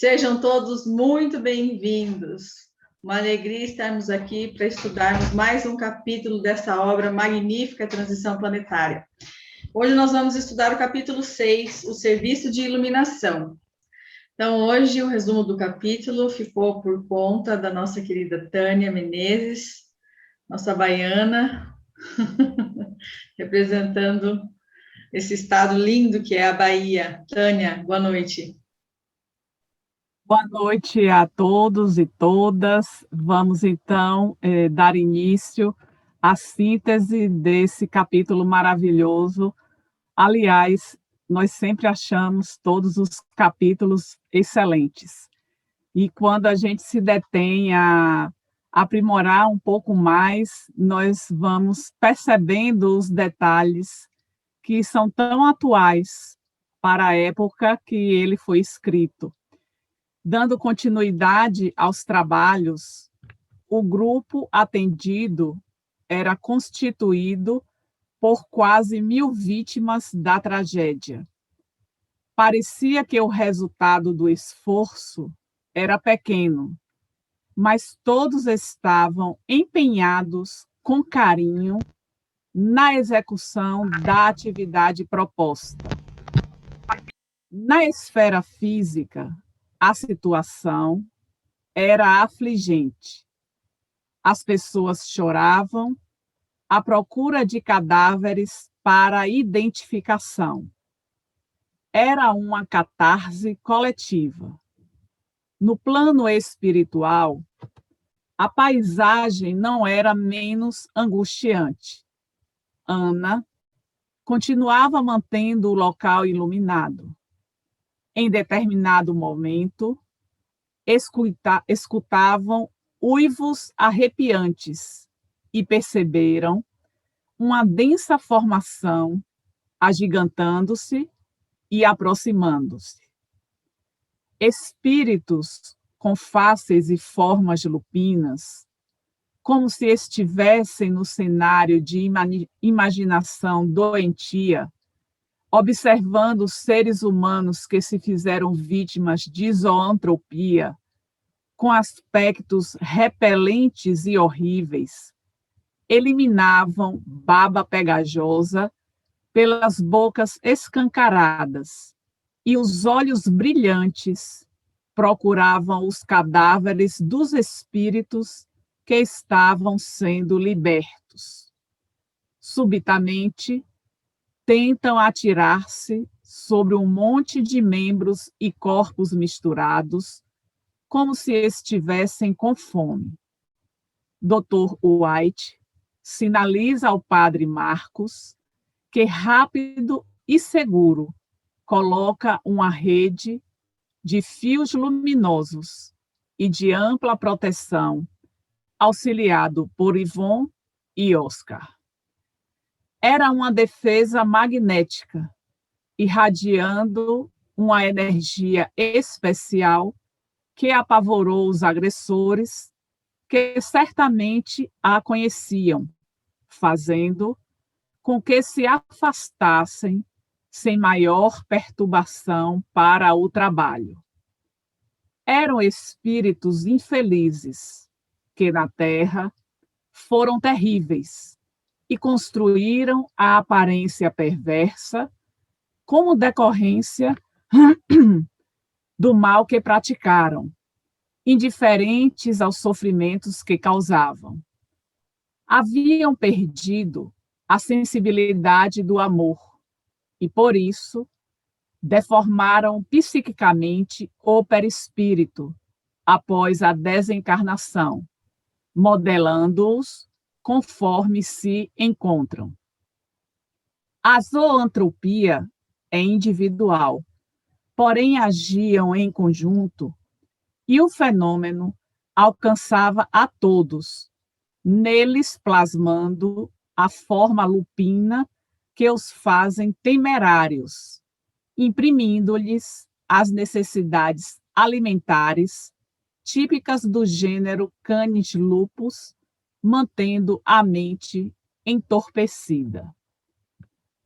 Sejam todos muito bem-vindos. Uma alegria estarmos aqui para estudarmos mais um capítulo dessa obra magnífica, Transição Planetária. Hoje nós vamos estudar o capítulo 6, o Serviço de Iluminação. Então, hoje o resumo do capítulo ficou por conta da nossa querida Tânia Menezes, nossa baiana, representando esse estado lindo que é a Bahia. Tânia, boa noite. Boa noite a todos e todas. Vamos então dar início à síntese desse capítulo maravilhoso. Aliás, nós sempre achamos todos os capítulos excelentes. E quando a gente se detém a aprimorar um pouco mais, nós vamos percebendo os detalhes que são tão atuais para a época que ele foi escrito. Dando continuidade aos trabalhos, o grupo atendido era constituído por quase 1.000 vítimas da tragédia. Parecia que o resultado do esforço era pequeno, mas todos estavam empenhados com carinho na execução da atividade proposta. Na esfera física, a situação era afligente. As pessoas choravam à procura de cadáveres para identificação. Era uma catarse coletiva. No plano espiritual, a paisagem não era menos angustiante. Ana continuava mantendo o local iluminado. Em determinado momento, escutavam uivos arrepiantes e perceberam uma densa formação agigantando-se e aproximando-se. Espíritos com faces e formas lupinas, como se estivessem no cenário de imaginação doentia, observando os seres humanos que se fizeram vítimas de zoantropia, com aspectos repelentes e horríveis, eliminavam baba pegajosa pelas bocas escancaradas e os olhos brilhantes procuravam os cadáveres dos espíritos que estavam sendo libertos. Subitamente, tentam atirar-se sobre um monte de membros e corpos misturados, como se estivessem com fome. Dr. White sinaliza ao padre Marcos que, rápido e seguro, coloca uma rede de fios luminosos e de ampla proteção, auxiliado por Yvonne e Oscar. Era uma defesa magnética, irradiando uma energia especial que apavorou os agressores, que certamente a conheciam, fazendo com que se afastassem sem maior perturbação para o trabalho. Eram espíritos infelizes, que na Terra foram terríveis, e construíram a aparência perversa como decorrência do mal que praticaram, indiferentes aos sofrimentos que causavam. Haviam perdido a sensibilidade do amor e, por isso, deformaram psiquicamente o perispírito após a desencarnação, modelando-os conforme se encontram. A zoantropia é individual, porém agiam em conjunto e o fenômeno alcançava a todos, neles plasmando a forma lupina que os fazem temerários, imprimindo-lhes as necessidades alimentares típicas do gênero Canis lupus, mantendo a mente entorpecida.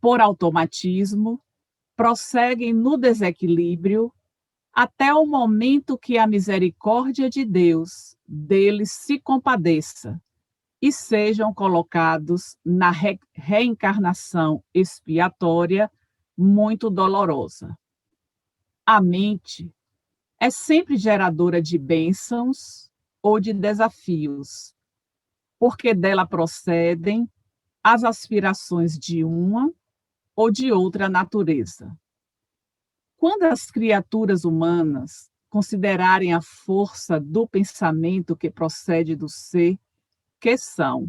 Por automatismo, prosseguem no desequilíbrio, até o momento que a misericórdia de Deus deles se compadeça e sejam colocados na reencarnação expiatória muito dolorosa. A mente é sempre geradora de bênçãos ou de desafios, porque dela procedem as aspirações de uma ou de outra natureza. Quando as criaturas humanas considerarem a força do pensamento que procede do ser que são,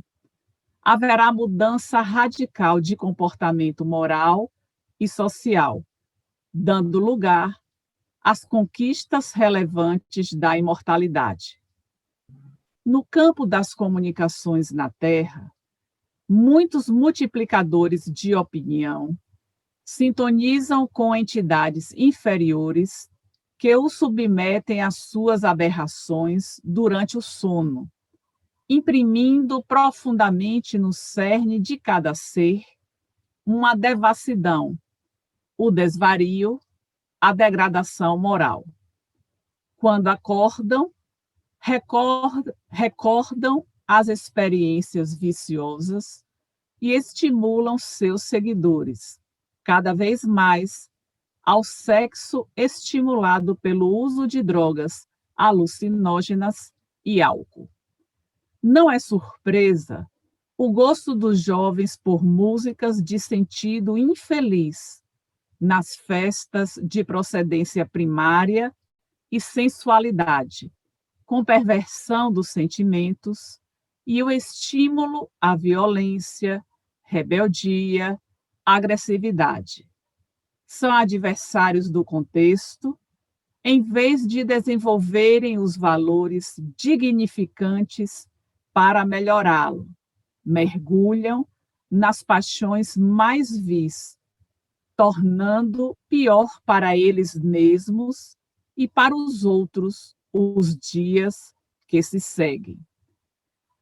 haverá mudança radical de comportamento moral e social, dando lugar às conquistas relevantes da imortalidade. No campo das comunicações na Terra, muitos multiplicadores de opinião sintonizam com entidades inferiores que o submetem às suas aberrações durante o sono, imprimindo profundamente no cerne de cada ser uma devassidão, o desvario, a degradação moral. Quando acordam, recordam as experiências viciosas e estimulam seus seguidores, cada vez mais, ao sexo estimulado pelo uso de drogas alucinógenas e álcool. Não é surpresa o gosto dos jovens por músicas de sentido infeliz nas festas de procedência primária e sensualidade, com perversão dos sentimentos e o estímulo à violência, rebeldia, agressividade. São adversários do contexto, em vez de desenvolverem os valores dignificantes para melhorá-lo. Mergulham nas paixões mais vis, tornando pior para eles mesmos e para os outros os dias que se seguem.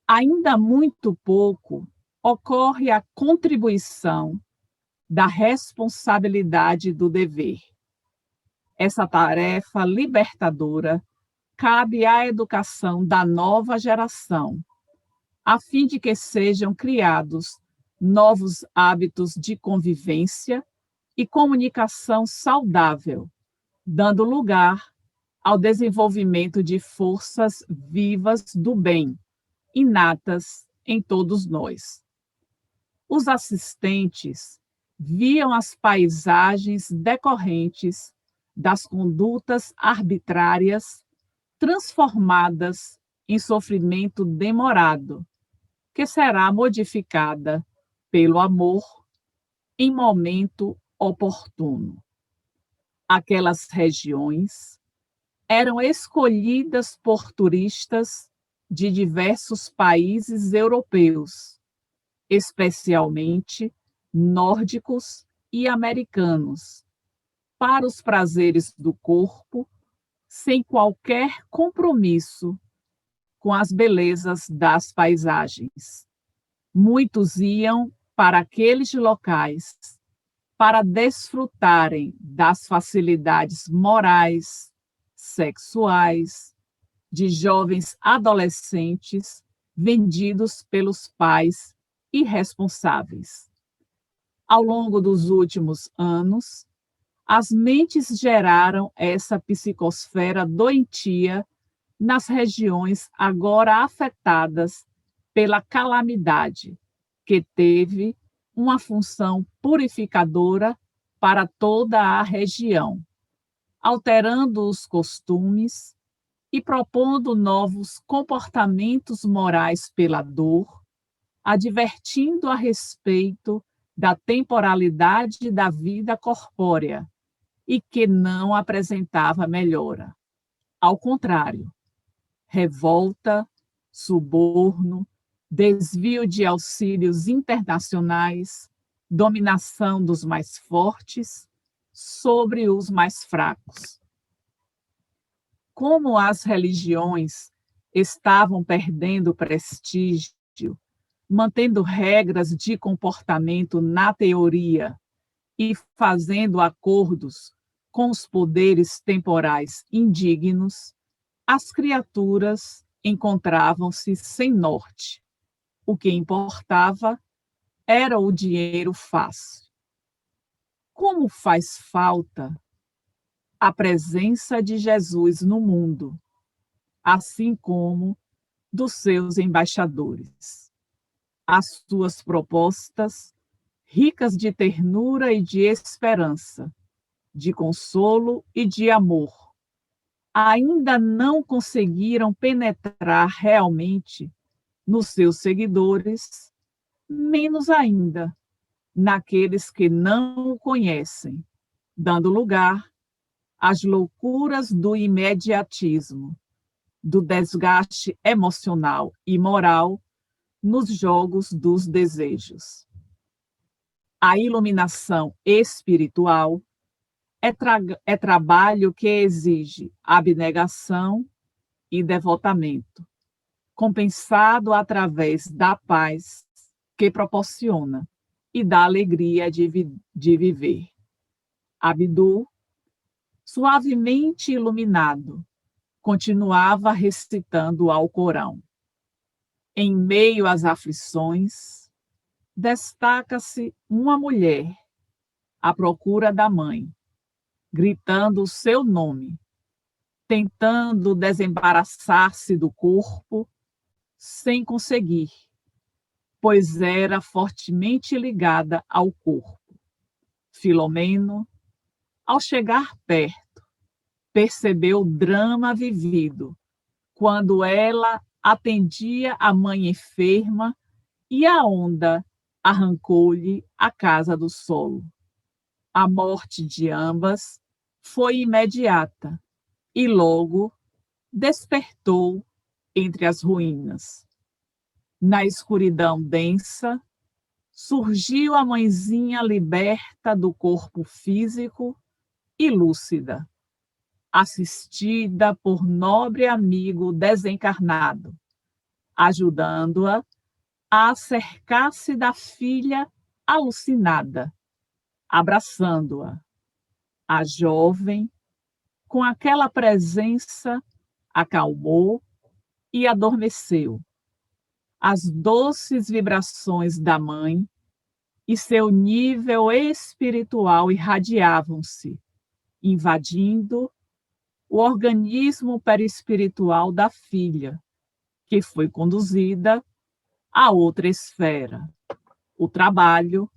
Ainda muito pouco ocorre a contribuição da responsabilidade do dever. Essa tarefa libertadora cabe à educação da nova geração, a fim de que sejam criados novos hábitos de convivência e comunicação saudável, dando lugar ao desenvolvimento de forças vivas do bem, inatas em todos nós. Os assistentes viam as paisagens decorrentes das condutas arbitrárias transformadas em sofrimento demorado, que será modificada pelo amor em momento oportuno. Aquelas regiões eram escolhidas por turistas de diversos países europeus, especialmente nórdicos e americanos, para os prazeres do corpo, sem qualquer compromisso com as belezas das paisagens. Muitos iam para aqueles locais para desfrutarem das facilidades morais, sexuais, de jovens adolescentes vendidos pelos pais irresponsáveis. Ao longo dos últimos anos, as mentes geraram essa psicosfera doentia nas regiões agora afetadas pela calamidade, que teve uma função purificadora para toda a região, alterando os costumes e propondo novos comportamentos morais pela dor, advertindo a respeito da temporalidade da vida corpórea e que não apresentava melhora. Ao contrário, revolta, suborno, desvio de auxílios internacionais, dominação dos mais fortes sobre os mais fracos. Como as religiões estavam perdendo prestígio, mantendo regras de comportamento na teoria e fazendo acordos com os poderes temporais indignos, as criaturas encontravam-se sem norte. O que importava era o dinheiro fácil. Como faz falta a presença de Jesus no mundo, assim como dos seus embaixadores. As suas propostas, ricas de ternura e de esperança, de consolo e de amor, ainda não conseguiram penetrar realmente nos seus seguidores, menos ainda naqueles que não o conhecem, dando lugar às loucuras do imediatismo, do desgaste emocional e moral nos jogos dos desejos. A iluminação espiritual é trabalho que exige abnegação e devotamento, compensado através da paz que proporciona e da alegria de viver. Abdu, suavemente iluminado, continuava recitando ao Corão. Em meio às aflições, destaca-se uma mulher à procura da mãe, gritando o seu nome, tentando desembaraçar-se do corpo, sem conseguir, pois era fortemente ligada ao corpo. Filomeno, ao chegar perto, percebeu o drama vivido, quando ela atendia a mãe enferma e a onda arrancou-lhe a casa do solo. A morte de ambas foi imediata e logo despertou entre as ruínas. Na escuridão densa, surgiu a mãezinha liberta do corpo físico e lúcida, assistida por nobre amigo desencarnado, ajudando-a a acercar-se da filha alucinada, abraçando-a. A jovem, com aquela presença, acalmou e adormeceu. As doces vibrações da mãe e seu nível espiritual irradiavam-se, invadindo o organismo perispiritual da filha, que foi conduzida a outra esfera. O trabalho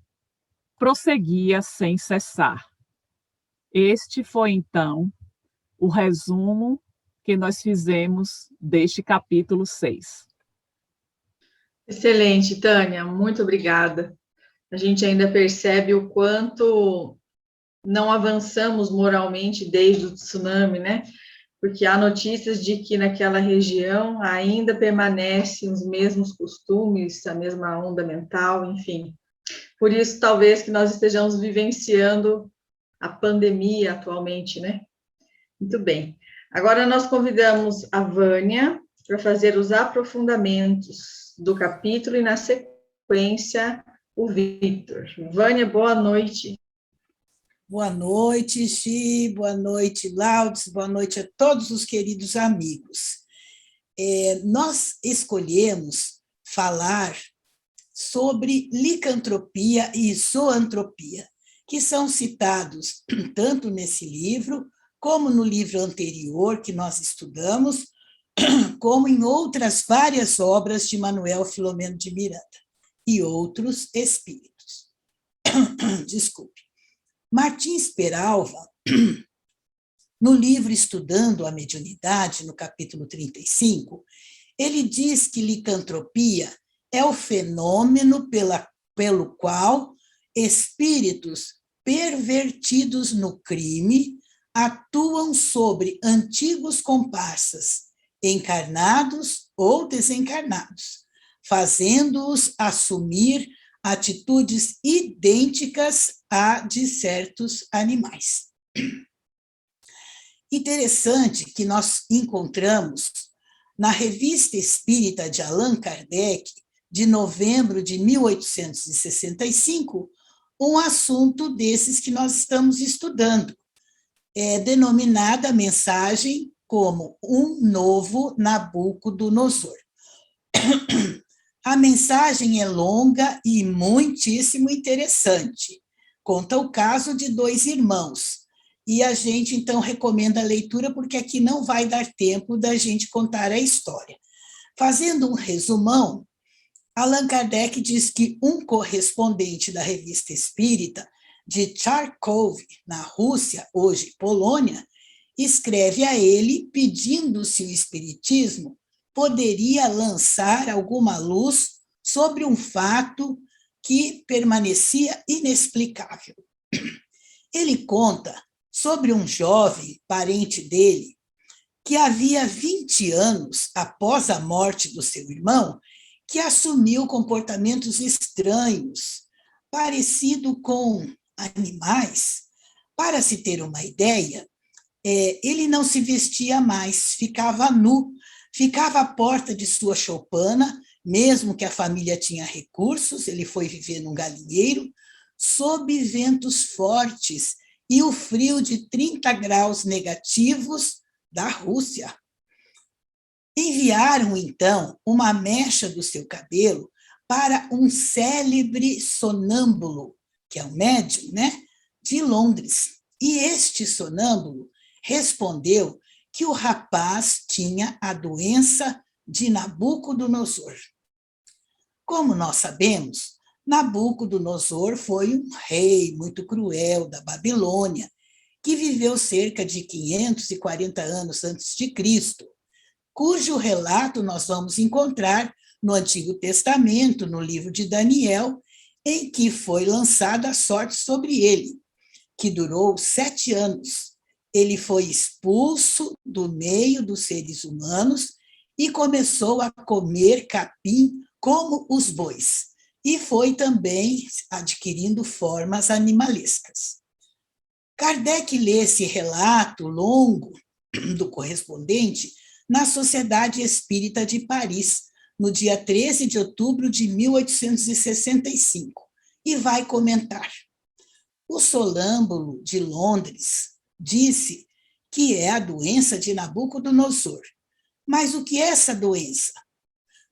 prosseguia sem cessar. Este foi, então, o resumo que nós fizemos deste capítulo 6. Excelente, Tânia, muito obrigada. A gente ainda percebe o quanto não avançamos moralmente desde o tsunami, né? Porque há notícias de que naquela região ainda permanecem os mesmos costumes, a mesma onda mental, enfim. Por isso, talvez que nós estejamos vivenciando a pandemia atualmente, né? Muito bem. Agora nós convidamos a Vânia para fazer os aprofundamentos do capítulo e, na sequência, o Victor. Vânia, boa noite. Boa noite, Xi, boa noite, Laudes, boa noite a todos os queridos amigos. Nós escolhemos falar sobre licantropia e zoantropia, que são citados tanto nesse livro, como no livro anterior que nós estudamos, como em outras várias obras de Manuel Filomeno de Miranda e outros espíritos. Desculpe. Martins Peralva, no livro Estudando a Mediunidade, no capítulo 35, ele diz que licantropia é o fenômeno pelo qual espíritos pervertidos no crime atuam sobre antigos comparsas, encarnados ou desencarnados, fazendo-os assumir atitudes idênticas à de certos animais. Interessante que nós encontramos na Revista Espírita de Allan Kardec, de novembro de 1865, um assunto desses que nós estamos estudando. é denominada a mensagem como um novo Nabucodonosor. A mensagem é longa e muitíssimo interessante. Conta o caso de dois irmãos. E a gente, então, recomenda a leitura, porque aqui não vai dar tempo da gente contar a história. Fazendo um resumão, Allan Kardec diz que um correspondente da Revista Espírita de Charkov, na Rússia, hoje Polônia, escreve a ele pedindo se o espiritismo poderia lançar alguma luz sobre um fato que permanecia inexplicável. Ele conta sobre um jovem parente dele que havia 20 anos após a morte do seu irmão, que assumiu comportamentos estranhos, parecido com animais. Para se ter uma ideia, ele não se vestia mais, ficava nu, ficava à porta de sua choupana, mesmo que a família tinha recursos, ele foi viver num galinheiro, sob ventos fortes e o frio de 30 graus negativos da Rússia. Enviaram, então, uma mecha do seu cabelo para um célebre sonâmbulo, que é um médium, né, de Londres. E este sonâmbulo respondeu que o rapaz tinha a doença de Nabucodonosor. Como nós sabemos, Nabucodonosor foi um rei muito cruel da Babilônia, que viveu cerca de 540 anos antes de Cristo, cujo relato nós vamos encontrar no Antigo Testamento, no livro de Daniel, em que foi lançada a sorte sobre ele, que durou 7 anos. Ele foi expulso do meio dos seres humanos e começou a comer capim como os bois, e foi também adquirindo formas animalescas. Kardec lê esse relato longo do correspondente na Sociedade Espírita de Paris, no dia 13 de outubro de 1865, e vai comentar. O sonâmbulo de Londres disse que é a doença de Nabucodonosor. Mas o que é essa doença?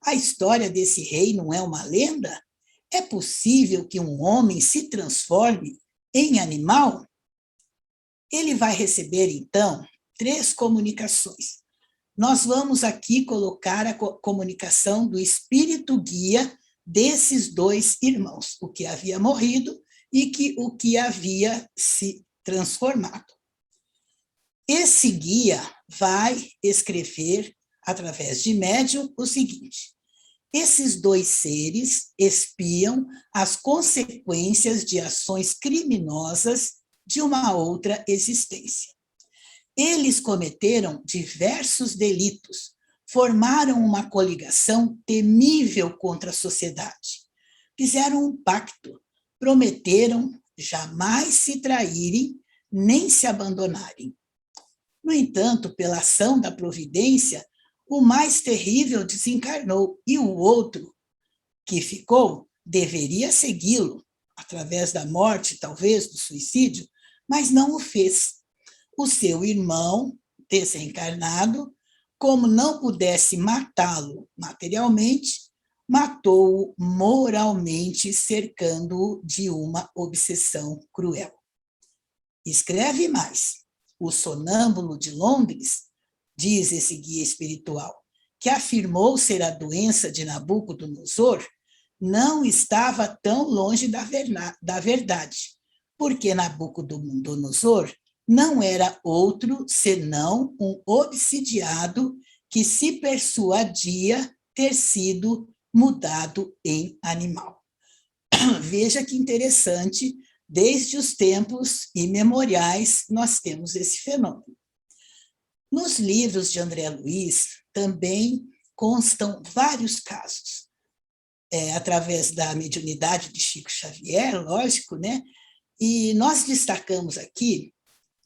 A história desse rei não é uma lenda? É possível que um homem se transforme em animal? Ele vai receber, então, 3 comunicações. Nós vamos aqui colocar a comunicação do espírito guia desses 2 irmãos, o que havia morrido e o que havia se transformado. Esse guia vai escrever, através de médium, o seguinte: esses 2 seres espiam as consequências de ações criminosas de uma outra existência. Eles cometeram diversos delitos, formaram uma coligação temível contra a sociedade, fizeram um pacto, prometeram jamais se traírem nem se abandonarem. No entanto, pela ação da providência, o mais terrível desencarnou e o outro, que ficou, deveria segui-lo, através da morte, talvez, do suicídio, mas não o fez. O seu irmão, desencarnado, como não pudesse matá-lo materialmente, matou-o moralmente, cercando-o de uma obsessão cruel. Escreve mais. O sonâmbulo de Londres, diz esse guia espiritual, que afirmou ser a doença de Nabucodonosor, não estava tão longe da verdade, porque Nabucodonosor não era outro senão um obsidiado que se persuadia ter sido mudado em animal. Veja que interessante, desde os tempos imemoriais nós temos esse fenômeno. Nos livros de André Luiz também constam vários casos, através da mediunidade de Chico Xavier, lógico, né? E nós destacamos aqui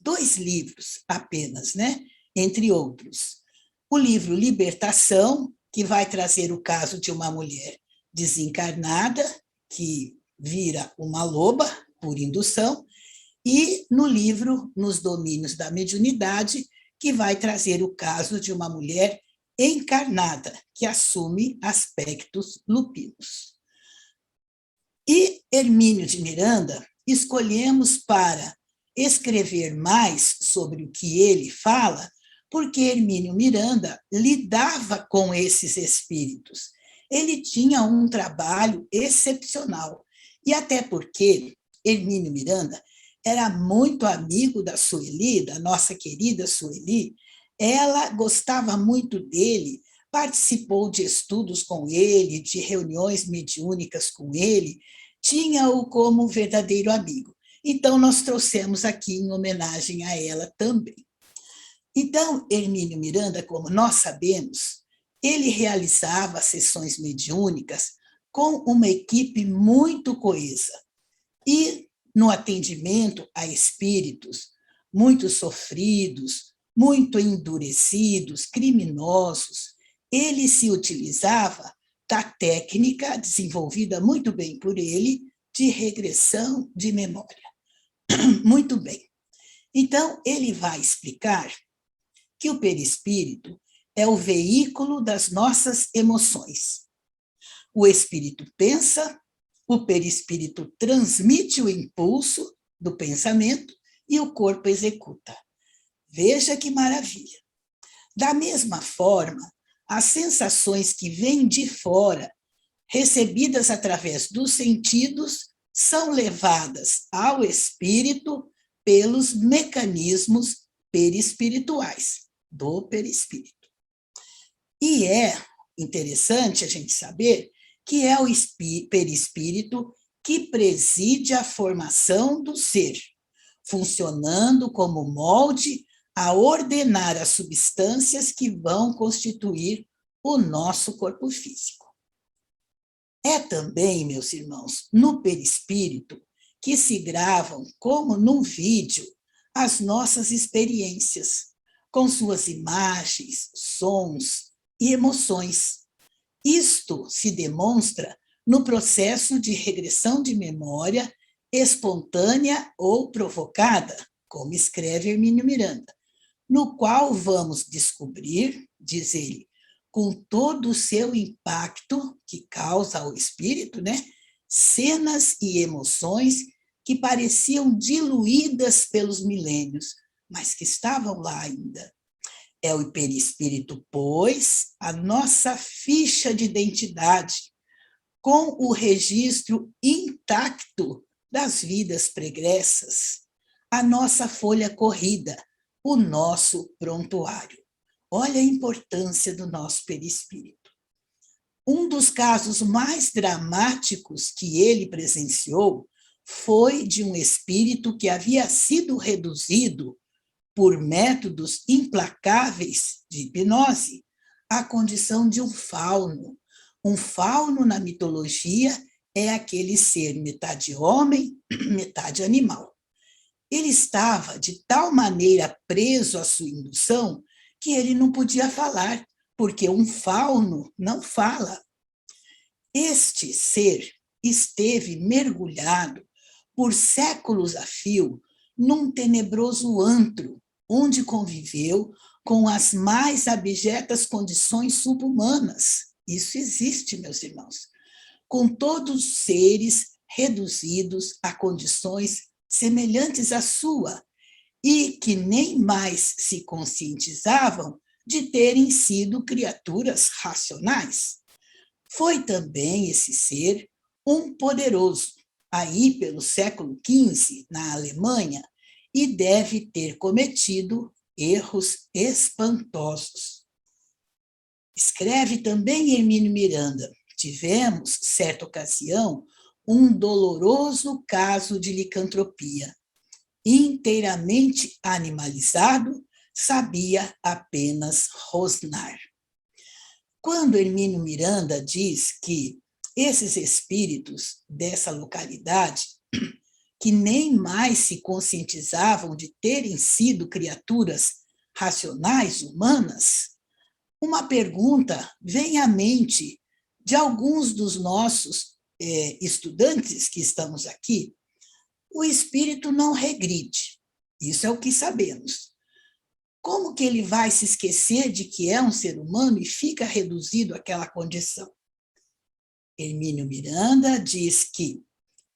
2 livros apenas, né? Entre outros. O livro Libertação, que vai trazer o caso de uma mulher desencarnada, que vira uma loba por indução, e no livro Nos Domínios da Mediunidade, que vai trazer o caso de uma mulher encarnada, que assume aspectos lupinos. E Hermínio de Miranda escolhemos para escrever mais sobre o que ele fala, porque Hermínio Miranda lidava com esses espíritos. Ele tinha um trabalho excepcional, e até porque Hermínio Miranda era muito amigo da Sueli, da nossa querida Sueli, ela gostava muito dele, participou de estudos com ele, de reuniões mediúnicas com ele, tinha-o como verdadeiro amigo. Então, nós trouxemos aqui em homenagem a ela também. Então, Hermínio Miranda, como nós sabemos, ele realizava sessões mediúnicas com uma equipe muito coesa e no atendimento a espíritos muito sofridos, muito endurecidos, criminosos, ele se utilizava da técnica desenvolvida muito bem por ele de regressão de memória. Muito bem. Então, ele vai explicar que o perispírito é o veículo das nossas emoções. O espírito pensa, o perispírito transmite o impulso do pensamento e o corpo executa. Veja que maravilha. Da mesma forma, as sensações que vêm de fora, recebidas através dos sentidos, são levadas ao espírito pelos mecanismos perispirituais do perispírito. E é interessante a gente saber que é o perispírito que preside a formação do ser, funcionando como molde a ordenar as substâncias que vão constituir o nosso corpo físico. É também, meus irmãos, no perispírito que se gravam, como num vídeo, as nossas experiências, com suas imagens, sons e emoções. Isto se demonstra no processo de regressão de memória espontânea ou provocada, como escreve Hermínio Miranda, no qual vamos descobrir, diz ele, com todo o seu impacto que causa ao espírito, cenas e emoções que pareciam diluídas pelos milênios, mas que estavam lá ainda. É o perispírito, pois, a nossa ficha de identidade, com o registro intacto das vidas pregressas, a nossa folha corrida, o nosso prontuário. Olha a importância do nosso perispírito. Um dos casos mais dramáticos que ele presenciou foi de um espírito que havia sido reduzido por métodos implacáveis de hipnose à condição de um fauno. Um fauno, na mitologia, é aquele ser metade homem, metade animal. Ele estava de tal maneira preso à sua indução que ele não podia falar, porque um fauno não fala. Este ser esteve mergulhado por séculos a fio num tenebroso antro, onde conviveu com as mais abjetas condições subhumanas. Isso existe, meus irmãos. Com todos os seres reduzidos a condições semelhantes à sua, e que nem mais se conscientizavam de terem sido criaturas racionais. Foi também esse ser um poderoso, aí pelo século XV, na Alemanha, e deve ter cometido erros espantosos. Escreve também Hermínio Miranda: tivemos, certa ocasião, um doloroso caso de licantropia. Inteiramente animalizado, sabia apenas rosnar. Quando Hermínio Miranda diz que esses espíritos dessa localidade, que nem mais se conscientizavam de terem sido criaturas racionais, humanas, uma pergunta vem à mente de alguns dos nossos estudantes que estamos aqui. o espírito não regride. Isso é o que sabemos. Como que ele vai se esquecer de que é um ser humano e fica reduzido àquela condição? Hermínio Miranda diz que,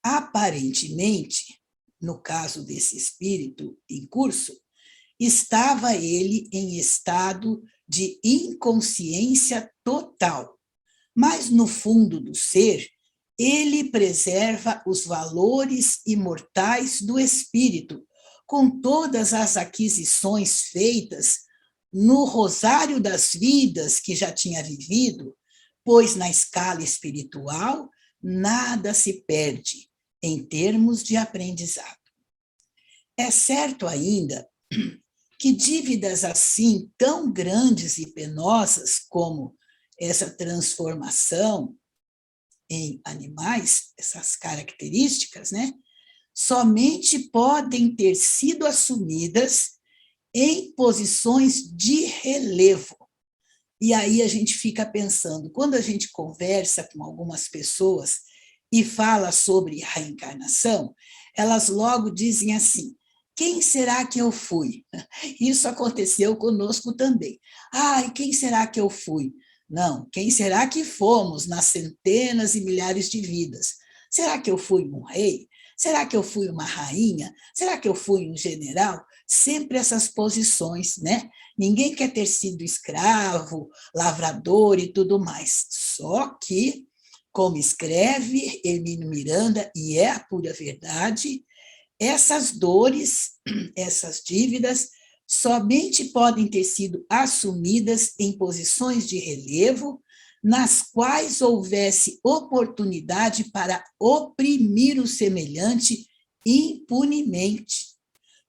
aparentemente, no caso desse espírito em curso, estava ele em estado de inconsciência total, mas no fundo do ser, ele preserva os valores imortais do espírito, com todas as aquisições feitas no rosário das vidas que já tinha vivido, pois na escala espiritual nada se perde em termos de aprendizado. É certo ainda que dívidas assim tão grandes e penosas como essa transformação em animais, essas características, né, somente podem ter sido assumidas em posições de relevo. E aí a gente fica pensando, quando a gente conversa com algumas pessoas e fala sobre reencarnação, elas logo dizem assim: quem será que eu fui? Isso aconteceu conosco também. E quem será que eu fui? Não, quem será que fomos nas centenas e milhares de vidas? Será que eu fui um rei? Será que eu fui uma rainha? Será que eu fui um general? Sempre essas posições, né? Ninguém quer ter sido escravo, lavrador e tudo mais. Só que, como escreve Hermínio Miranda, e é a pura verdade, essas dores, essas dívidas, somente podem ter sido assumidas em posições de relevo, nas quais houvesse oportunidade para oprimir o semelhante impunemente,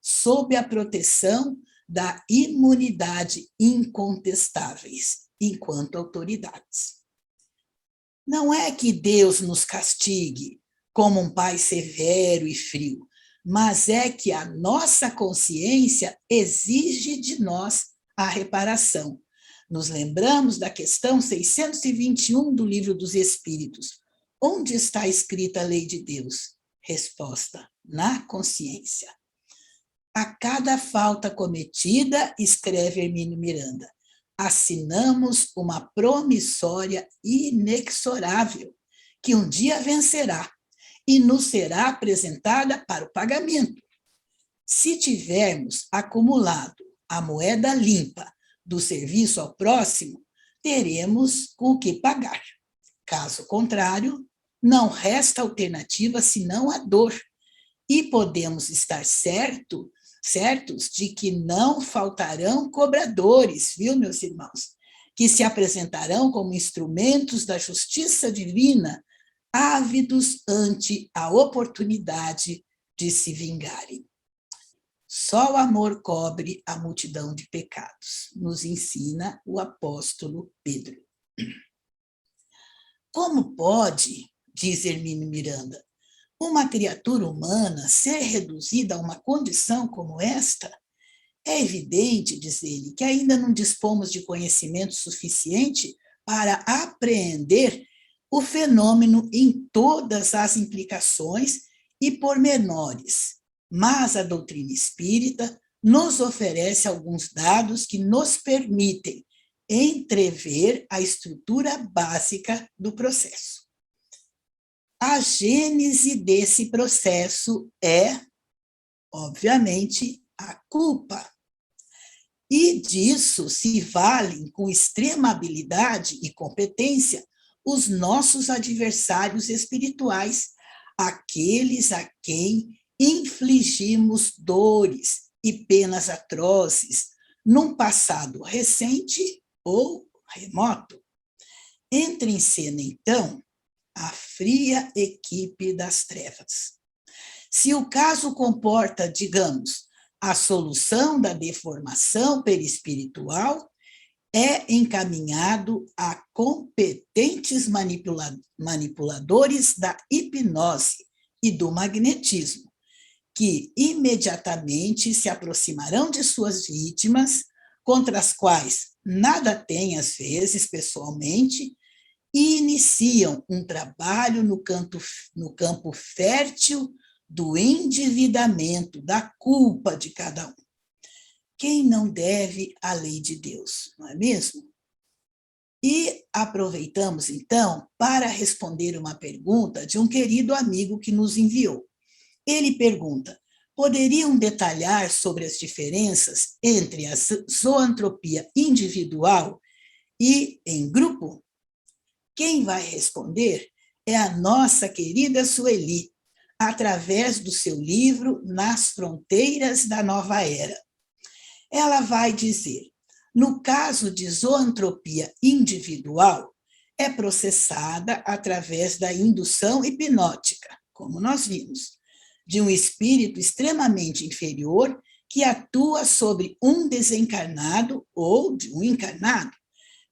sob a proteção da imunidade incontestáveis, enquanto autoridades. Não é que Deus nos castigue como um pai severo e frio, mas é que a nossa consciência exige de nós a reparação. Nos lembramos da questão 621 do Livro dos Espíritos. Onde está escrita a lei de Deus? Resposta: na consciência. A cada falta cometida, escreve Hermínio Miranda, assinamos uma promissória inexorável, que um dia vencerá e nos será apresentada para o pagamento. Se tivermos acumulado a moeda limpa do serviço ao próximo, teremos com o que pagar. Caso contrário, não resta alternativa senão a dor, e podemos estar certos de que não faltarão cobradores, viu, meus irmãos, que se apresentarão como instrumentos da justiça divina, ávidos ante a oportunidade de se vingarem. Só o amor cobre a multidão de pecados, nos ensina o apóstolo Pedro. Como pode, diz Hermínio Miranda, uma criatura humana ser reduzida a uma condição como esta? É evidente, diz ele, que ainda não dispomos de conhecimento suficiente para apreender o fenômeno em todas as implicações e pormenores, mas a doutrina espírita nos oferece alguns dados que nos permitem entrever a estrutura básica do processo. A gênese desse processo é, obviamente, a culpa. E disso se valem com extrema habilidade e competência os nossos adversários espirituais, aqueles a quem infligimos dores e penas atrozes num passado recente ou remoto. Entra em cena, então, a fria equipe das trevas. Se o caso comporta, digamos, a solução da deformação perispiritual, é encaminhado a competentes manipuladores da hipnose e do magnetismo, que imediatamente se aproximarão de suas vítimas, contra as quais nada têm, às vezes, pessoalmente, e iniciam um trabalho no campo fértil do endividamento, da culpa de cada um. Quem não deve à lei de Deus, não é mesmo? E aproveitamos, então, para responder uma pergunta de um querido amigo que nos enviou. Ele pergunta: poderiam detalhar sobre as diferenças entre a zoantropia individual e em grupo? Quem vai responder é a nossa querida Sueli, através do seu livro Nas Fronteiras da Nova Era. Ela vai dizer: no caso de zoantropia individual, é processada através da indução hipnótica, como nós vimos, de um espírito extremamente inferior que atua sobre um desencarnado ou de um encarnado,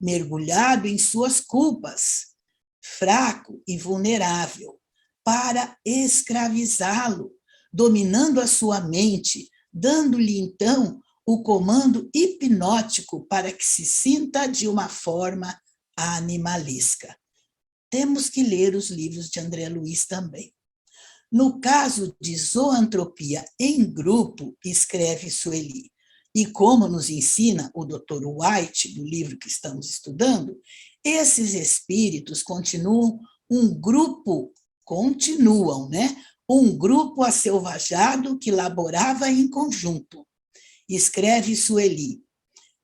mergulhado em suas culpas, fraco e vulnerável, para escravizá-lo, dominando a sua mente, dando-lhe, então, o comando hipnótico para que se sinta de uma forma animalesca. Temos que ler os livros de André Luiz também. No caso de zoantropia em grupo, escreve Sueli, e como nos ensina o Dr. White, do livro que estamos estudando, esses espíritos continuam, um grupo aselvajado que laborava em conjunto. Escreve Sueli: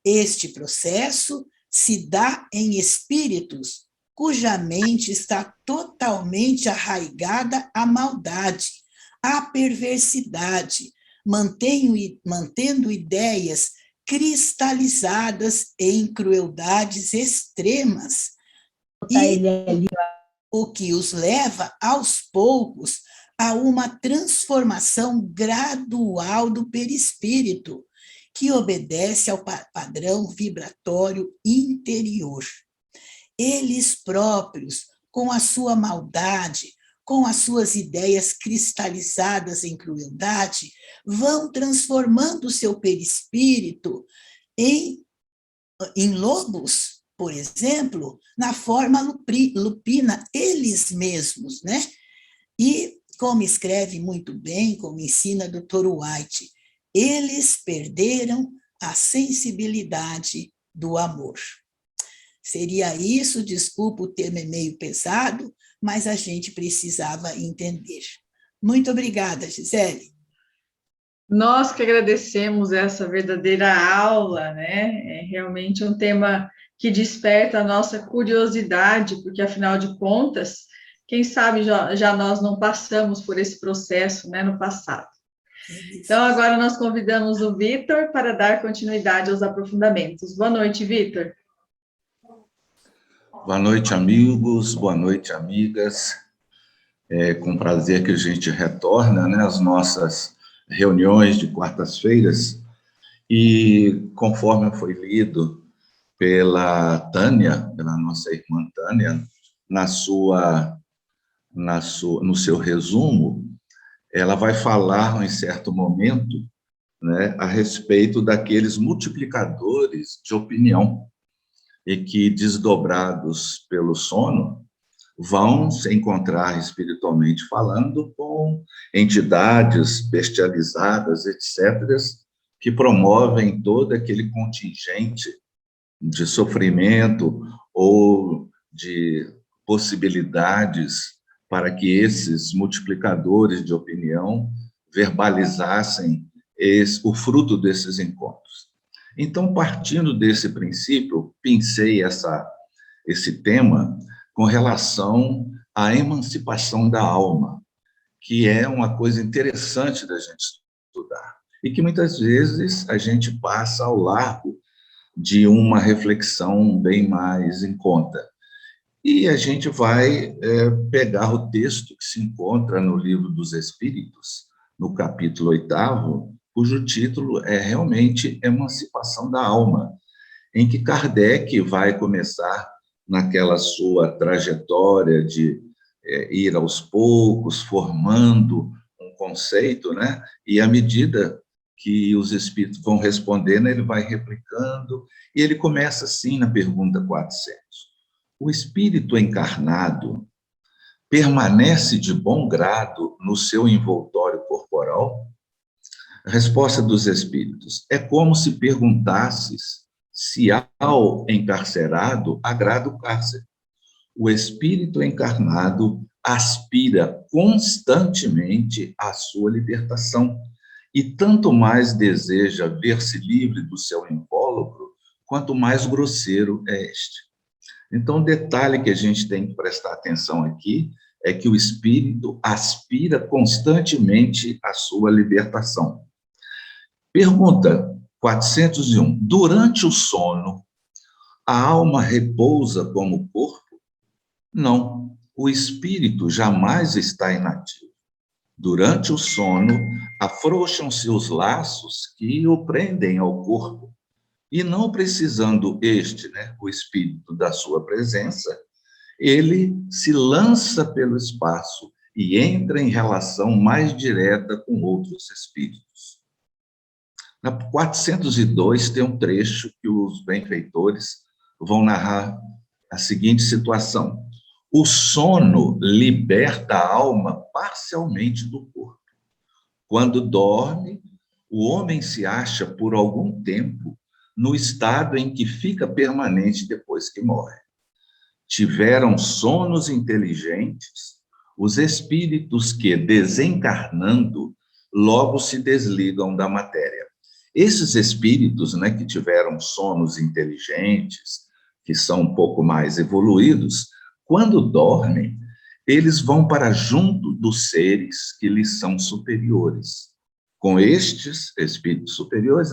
este processo se dá em espíritos cuja mente está totalmente arraigada à maldade, à perversidade, mantendo ideias cristalizadas em crueldades extremas, e o que os leva, aos poucos, a uma transformação gradual do perispírito, que obedece ao padrão vibratório interior. Eles próprios, com a sua maldade, com as suas ideias cristalizadas em crueldade, vão transformando o seu perispírito em lobos, por exemplo, na forma lupina, eles mesmos, né? E, como escreve muito bem, como ensina Dr. White, eles perderam a sensibilidade do amor. Seria isso, desculpa o termo é meio pesado, mas a gente precisava entender. Muito obrigada, Gisele. Nós que agradecemos essa verdadeira aula, né? É realmente um tema que desperta a nossa curiosidade, porque, afinal de contas, quem sabe já nós não passamos por esse processo, né, no passado. Então, agora nós convidamos o Vitor para dar continuidade aos aprofundamentos. Boa noite, Vitor. Boa noite, amigos, boa noite, amigas. É com prazer que a gente retorna, né, às nossas reuniões de quartas-feiras, e conforme foi lido pela Tânia, pela nossa irmã Tânia, no seu resumo, ela vai falar, em certo momento, né, a respeito daqueles multiplicadores de opinião, e que, desdobrados pelo sono, vão se encontrar espiritualmente falando com entidades bestializadas, etc., que promovem todo aquele contingente de sofrimento ou de possibilidades para que esses multiplicadores de opinião verbalizassem o fruto desses encontros. Então, partindo desse princípio, pensei esse tema com relação à emancipação da alma, que é uma coisa interessante da gente estudar, e que muitas vezes a gente passa ao largo de uma reflexão bem mais em conta. E a gente vai pegar o texto que se encontra no Livro dos Espíritos, no capítulo 8º, cujo título é realmente Emancipação da Alma, em que Kardec vai começar naquela sua trajetória de ir aos poucos, formando um conceito, né? E à medida que os espíritos vão respondendo, ele vai replicando, e ele começa assim na pergunta 400. O espírito encarnado permanece de bom grado no seu envoltório corporal? A resposta dos espíritos: é como se perguntasses se ao encarcerado agrada o cárcere. O espírito encarnado aspira constantemente à sua libertação e tanto mais deseja ver-se livre do seu invólucro, quanto mais grosseiro é este. Então, o detalhe que a gente tem que prestar atenção aqui é que o espírito aspira constantemente à sua libertação. Pergunta 401. Durante o sono, a alma repousa como o corpo? Não, o espírito jamais está inativo. Durante o sono, afrouxam-se os laços que o prendem ao corpo, e não precisando este, o espírito, da sua presença, ele se lança pelo espaço e entra em relação mais direta com outros espíritos. Na 402 tem um trecho que os benfeitores vão narrar a seguinte situação: o sono liberta a alma parcialmente do corpo. Quando dorme, o homem se acha por algum tempo no estado em que fica permanente depois que morre. Tiveram sonos inteligentes os espíritos que, desencarnando, logo se desligam da matéria. Esses espíritos, que tiveram sonos inteligentes, que são um pouco mais evoluídos, quando dormem, eles vão para junto dos seres que lhes são superiores. Com estes espíritos superiores,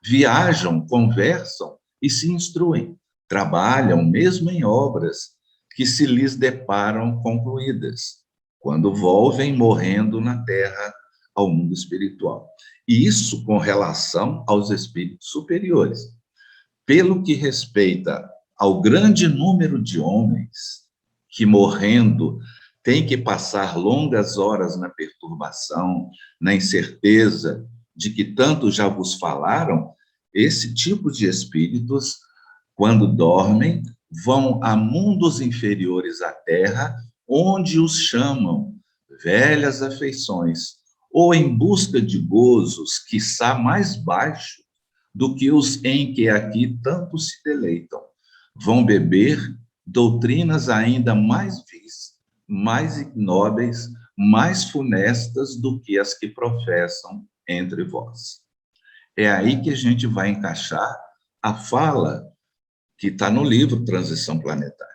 viajam, conversam e se instruem. Trabalham mesmo em obras que se lhes deparam concluídas, quando volvem morrendo na Terra ao mundo espiritual. E isso com relação aos espíritos superiores. Pelo que respeita ao grande número de homens que, morrendo, têm que passar longas horas na perturbação, na incerteza de que tanto já vos falaram, esse tipo de espíritos, quando dormem, vão a mundos inferiores à Terra, onde os chamam velhas afeições, ou em busca de gozos, quiçá mais baixos do que os em que aqui tanto se deleitam. Vão beber doutrinas ainda mais vis, mais ignóbeis, mais funestas do que as que professam entre vós. É aí que a gente vai encaixar a fala que está no livro Transição Planetária.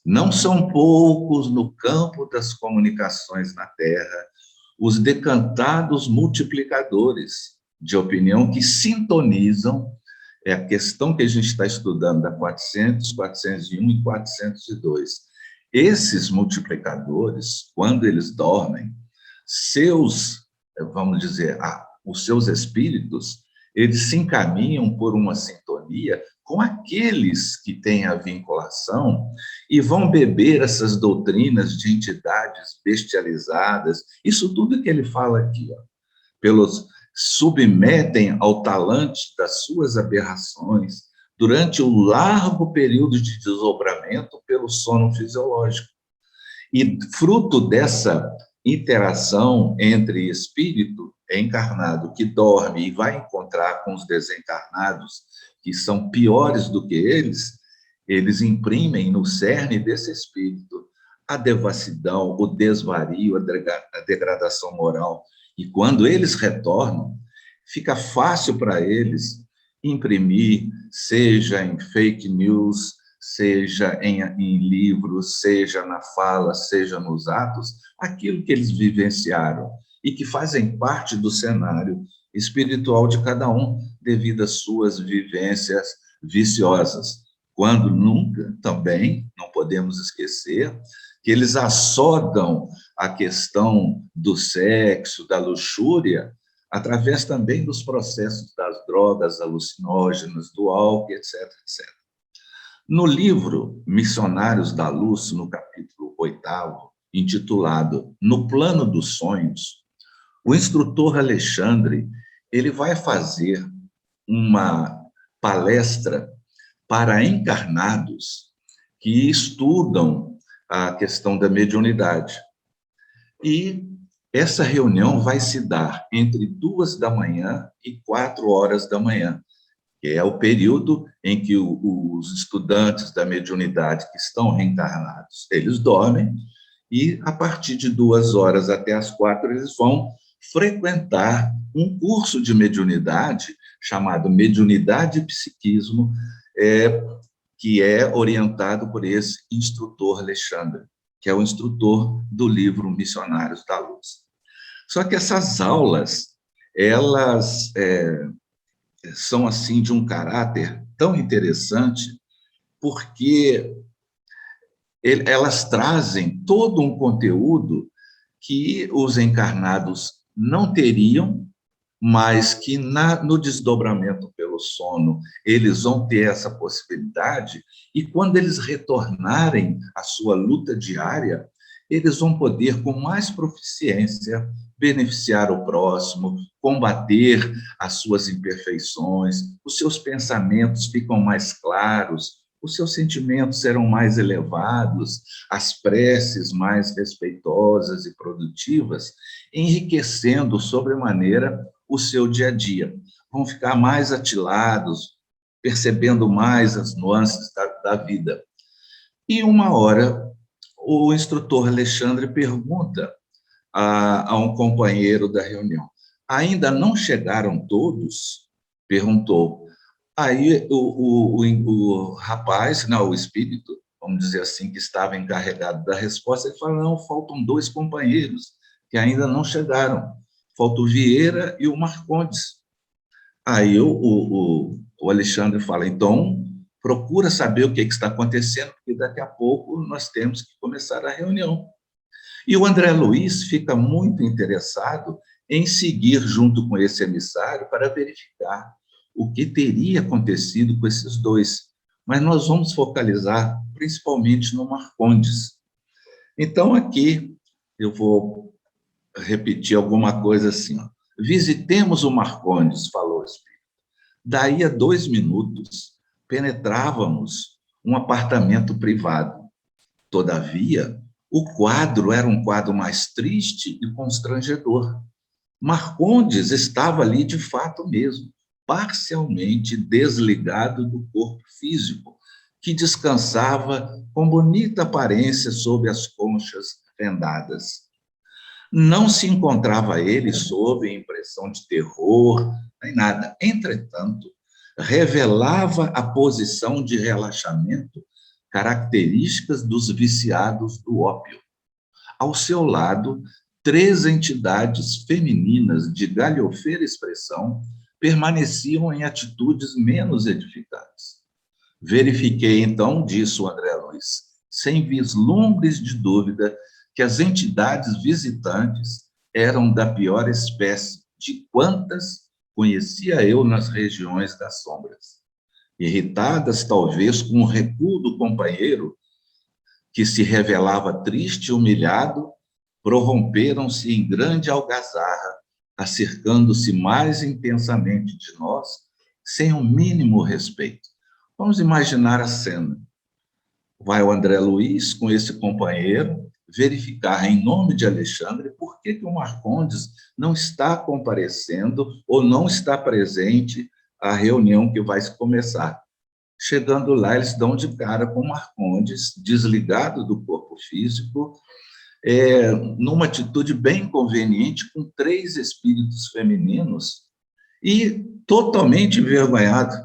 Não são poucos no campo das comunicações na Terra os decantados multiplicadores de opinião que sintonizam, é a questão que a gente está estudando da 400, 401 e 402. Esses multiplicadores, quando eles dormem, os seus espíritos, eles se encaminham por uma sintonia com aqueles que têm a vinculação e vão beber essas doutrinas de entidades bestializadas, isso tudo que ele fala aqui, submetem ao talante das suas aberrações durante o largo período de desdobramento pelo sono fisiológico. E fruto dessa interação entre espírito encarnado que dorme e vai encontrar com os desencarnados, que são piores do que eles imprimem no cerne desse espírito a devassidão, o desvario, a degradação moral. E quando eles retornam, fica fácil para eles imprimir, seja em fake news, seja em livros, seja na fala, seja nos atos, aquilo que eles vivenciaram e que fazem parte do cenário espiritual de cada um, devido às suas vivências viciosas. Quando nunca, também, não podemos esquecer, que eles assodam a questão do sexo, da luxúria, através também dos processos das drogas alucinógenas, do álcool, etc., etc. No livro Missionários da Luz, no capítulo 8º, intitulado No Plano dos Sonhos, o instrutor Alexandre, ele vai fazer uma palestra para encarnados que estudam a questão da mediunidade. E essa reunião vai se dar entre 2 da manhã e 4 horas da manhã, que é o período em que os estudantes da mediunidade que estão reencarnados, eles dormem, e a partir de 2 horas até as 4, eles vão frequentar um curso de mediunidade chamado Mediunidade e Psiquismo, que é orientado por esse instrutor Alexandre, que é o instrutor do livro Missionários da Luz. Só que essas aulas, elas são, assim, de um caráter tão interessante, porque elas trazem todo um conteúdo que os encarnados não teriam, mas que no desdobramento pelo sono, eles vão ter essa possibilidade, e quando eles retornarem à sua luta diária, eles vão poder, com mais proficiência, beneficiar o próximo, combater as suas imperfeições, os seus pensamentos ficam mais claros, os seus sentimentos serão mais elevados, as preces mais respeitosas e produtivas, enriquecendo sobremaneira o seu dia a dia. Vão ficar mais atilados, percebendo mais as nuances da vida. E uma hora, o instrutor Alexandre pergunta a um companheiro da reunião: ainda não chegaram todos? Perguntou. Aí o rapaz, não, o espírito, vamos dizer assim, que estava encarregado da resposta, ele fala: não, faltam 2 companheiros que ainda não chegaram. Falta o Vieira e o Marcondes. Aí o Alexandre fala: então, procura saber o que está acontecendo, porque daqui a pouco nós temos que começar a reunião. E o André Luiz fica muito interessado em seguir junto com esse emissário para verificar o que teria acontecido com esses 2. Mas nós vamos focalizar principalmente no Marcondes. Então, aqui eu vou repetir alguma coisa assim: ó. Visitemos o Marcondes, falou o espírito. Daí a 2 minutos, penetrávamos um apartamento privado. Todavia, o quadro era um quadro mais triste e constrangedor. Marcondes estava ali de fato mesmo, parcialmente desligado do corpo físico, que descansava com bonita aparência sob as conchas vendadas. Não se encontrava ele sob impressão de terror, nem nada. Entretanto, revelava a posição de relaxamento características dos viciados do ópio. Ao seu lado, 3 entidades femininas de galhofeira expressão permaneciam em atitudes menos edificantes. Verifiquei, então, disse o André Luiz, sem vislumbres de dúvida, que as entidades visitantes eram da pior espécie de quantas conhecia eu nas regiões das sombras. Irritadas, talvez, com o recuo do companheiro, que se revelava triste e humilhado, prorromperam-se em grande algazarra, acercando-se mais intensamente de nós, sem o mínimo respeito. Vamos imaginar a cena. Vai o André Luiz com esse companheiro verificar, em nome de Alexandre, por que o Marcondes não está comparecendo ou não está presente à reunião que vai começar. Chegando lá, eles dão de cara com o Marcondes, desligado do corpo físico, numa atitude bem inconveniente, com 3 espíritos femininos, e totalmente envergonhado.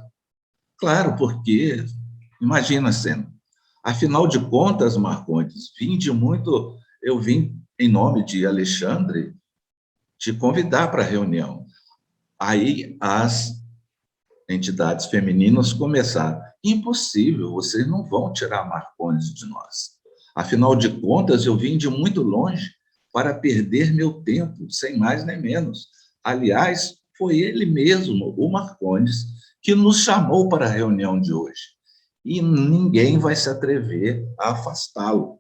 Claro, porque, imagina a cena. Afinal de contas, Marcondes, eu vim em nome de Alexandre te convidar para a reunião. Aí as entidades femininas começaram: impossível, vocês não vão tirar Marcondes de nós. Afinal de contas, eu vim de muito longe para perder meu tempo, sem mais nem menos. Aliás, foi ele mesmo, o Marcondes, que nos chamou para a reunião de hoje. E ninguém vai se atrever a afastá-lo.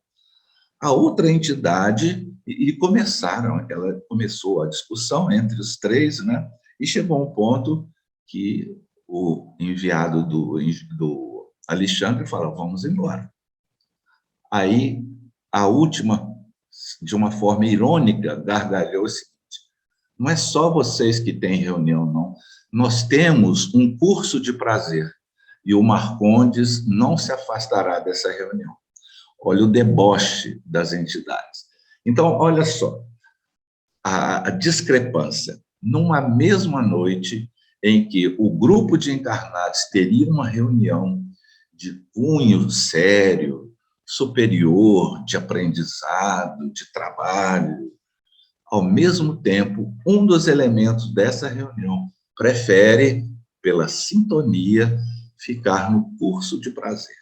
A outra entidade, ela começou a discussão entre os 3, né? E chegou a um ponto que o enviado do Alexandre falou: vamos embora. Aí A última, de uma forma irônica, gargalhou o seguinte: não é só vocês que têm reunião, não. Nós temos um curso de prazer e o Marcondes não se afastará dessa reunião. Olha o deboche das entidades. Então, olha só, a discrepância. Numa mesma noite em que o grupo de encarnados teria uma reunião de cunho sério, superior, de aprendizado, de trabalho, ao mesmo tempo, um dos elementos dessa reunião prefere, pela sintonia, ficar no curso de prazer.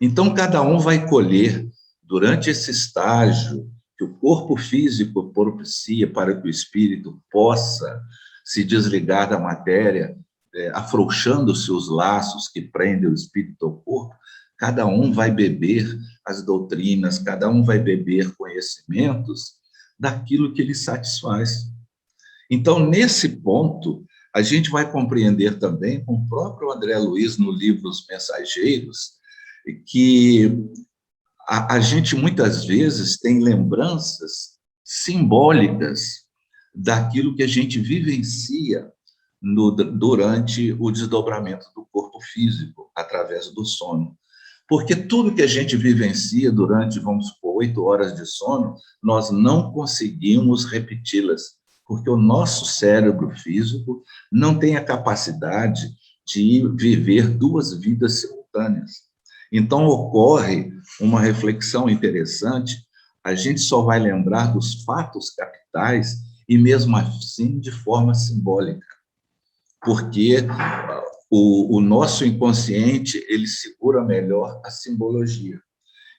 Então, cada um vai colher, durante esse estágio, que o corpo físico propicia para que o espírito possa se desligar da matéria, afrouxando-se os laços que prendem o espírito ao corpo, cada um vai beber as doutrinas, cada um vai beber conhecimentos daquilo que lhe satisfaz. Então, nesse ponto, a gente vai compreender também, com o próprio André Luiz, no livro Os Mensageiros, que a gente muitas vezes tem lembranças simbólicas daquilo que a gente vivencia durante o desdobramento do corpo físico, através do sono. Porque tudo que a gente vivencia durante, vamos supor, 8 horas de sono, nós não conseguimos repeti-las, porque o nosso cérebro físico não tem a capacidade de viver 2 vidas simultâneas. Então, ocorre uma reflexão interessante, a gente só vai lembrar dos fatos capitais, e mesmo assim de forma simbólica, porque o nosso inconsciente, ele segura melhor a simbologia.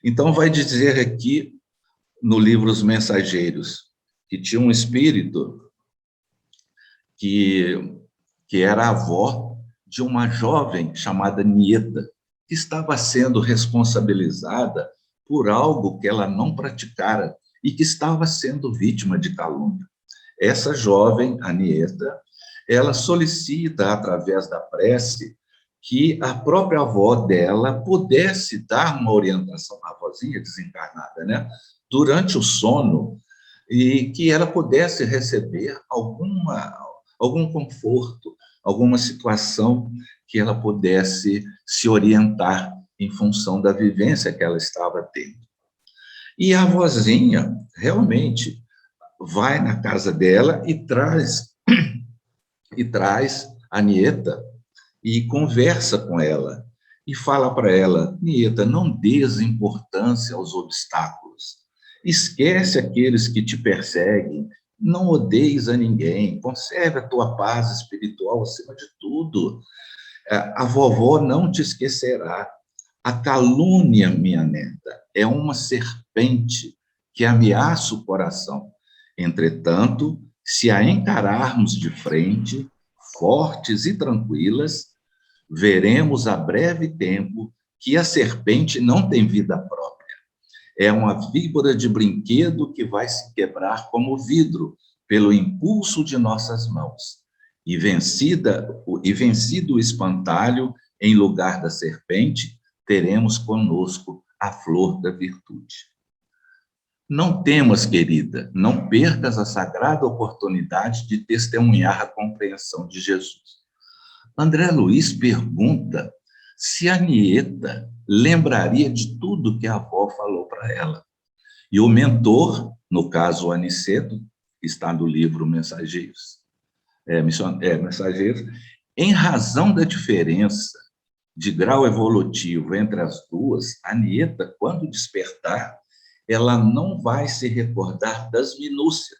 Então, vai dizer aqui, no livro Os Mensageiros, que tinha um espírito que era a avó de uma jovem chamada Nieta, que estava sendo responsabilizada por algo que ela não praticara e que estava sendo vítima de calúnia. Essa jovem, a Nieta, ela solicita, através da prece, que a própria avó dela pudesse dar uma orientação, a avózinha desencarnada, né, durante o sono, e que ela pudesse receber algum conforto, alguma situação que ela pudesse se orientar em função da vivência que ela estava tendo. E a avózinha, realmente, vai na casa dela e traz a Nieta e conversa com ela e fala para ela: Nieta, não dês importância aos obstáculos, esquece aqueles que te perseguem, não odeies a ninguém, conserve a tua paz espiritual acima de tudo. A vovó não te esquecerá. A calúnia, minha neta, é uma serpente que ameaça o coração. Entretanto, se a encararmos de frente, fortes e tranquilas, veremos a breve tempo que a serpente não tem vida própria. É uma víbora de brinquedo que vai se quebrar como vidro pelo impulso de nossas mãos. E vencido o espantalho, em lugar da serpente, teremos conosco a flor da virtude. Não temas, querida, não percas a sagrada oportunidade de testemunhar a compreensão de Jesus. André Luiz pergunta se a Nieta lembraria de tudo que a avó falou para ela. E o mentor, no caso o Aniceto, que está no livro Mensageiros, Mensageiros, em razão da diferença de grau evolutivo entre as duas, a Nieta, quando despertar, ela não vai se recordar das minúcias,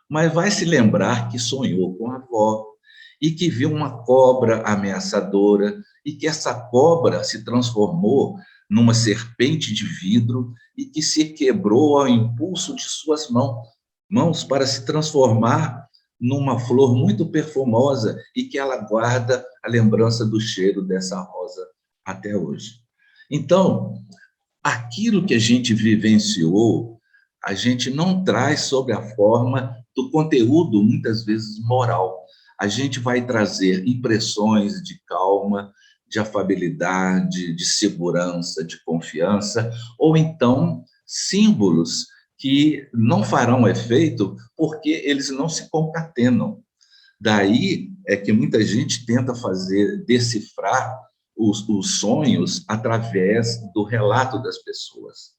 mas vai se lembrar que sonhou com a avó e que viu uma cobra ameaçadora e que essa cobra se transformou numa serpente de vidro e que se quebrou ao impulso de suas mãos para se transformar numa flor muito perfumosa e que ela guarda a lembrança do cheiro dessa rosa até hoje. Então, aquilo que a gente vivenciou, a gente não traz sob a forma do conteúdo, muitas vezes, moral. A gente vai trazer impressões de calma, de afabilidade, de segurança, de confiança, ou então símbolos que não farão efeito porque eles não se concatenam. Daí é que muita gente tenta decifrar os sonhos através do relato das pessoas.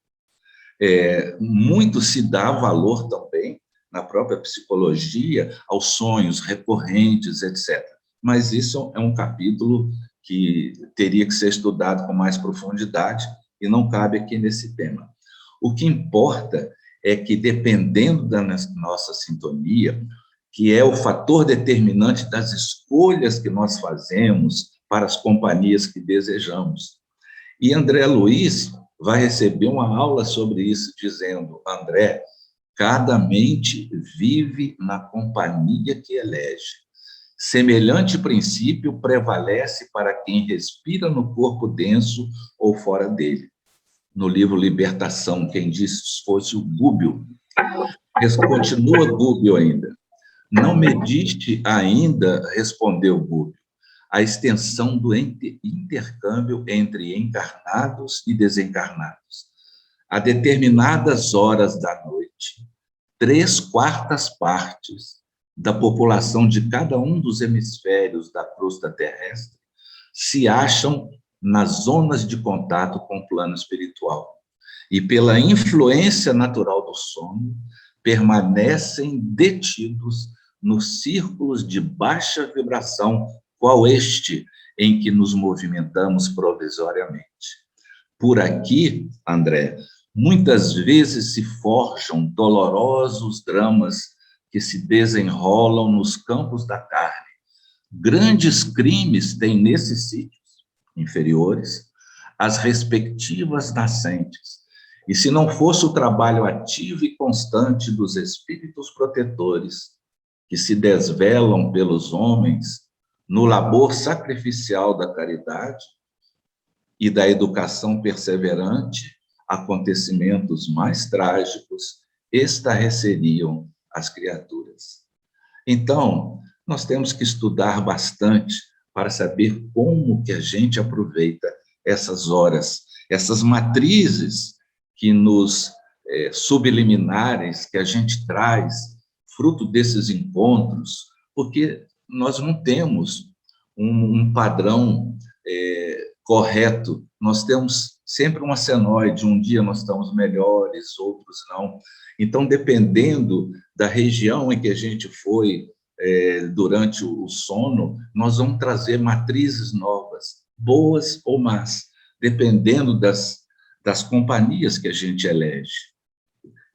Muito se dá valor também, na própria psicologia, aos sonhos recorrentes, etc. Mas isso é um capítulo que teria que ser estudado com mais profundidade e não cabe aqui nesse tema. O que importa é que, dependendo da nossa sintonia, que é o fator determinante das escolhas que nós fazemos para as companhias que desejamos. E André Luiz vai receber uma aula sobre isso, dizendo: André, cada mente vive na companhia que elege. Semelhante princípio prevalece para quem respira no corpo denso ou fora dele. No livro Libertação, quem disse fosse o Gubbio. Continua Gubbio ainda. Não mediste ainda, respondeu Gubbio, a extensão do intercâmbio entre encarnados e desencarnados. A determinadas horas da noite, 3/4 partes da população de cada um dos hemisférios da crosta terrestre se acham nas zonas de contato com o plano espiritual e, pela influência natural do sono, permanecem detidos nos círculos de baixa vibração, qual este em que nos movimentamos provisoriamente. Por aqui, André, muitas vezes se forjam dolorosos dramas que se desenrolam nos campos da carne. Grandes crimes têm nesses sítios inferiores as respectivas nascentes. E se não fosse o trabalho ativo e constante dos espíritos protetores que se desvelam pelos homens no labor sacrificial da caridade e da educação perseverante, acontecimentos mais trágicos estarreceriam as criaturas. Então, nós temos que estudar bastante para saber como que a gente aproveita essas horas, essas matrizes que nos subliminares que a gente traz, fruto desses encontros, porque nós não temos um padrão correto, nós temos sempre uma senoide, um dia nós estamos melhores, outros não. Então, dependendo da região em que a gente foi durante o sono, nós vamos trazer matrizes novas, boas ou más, dependendo das companhias que a gente elege.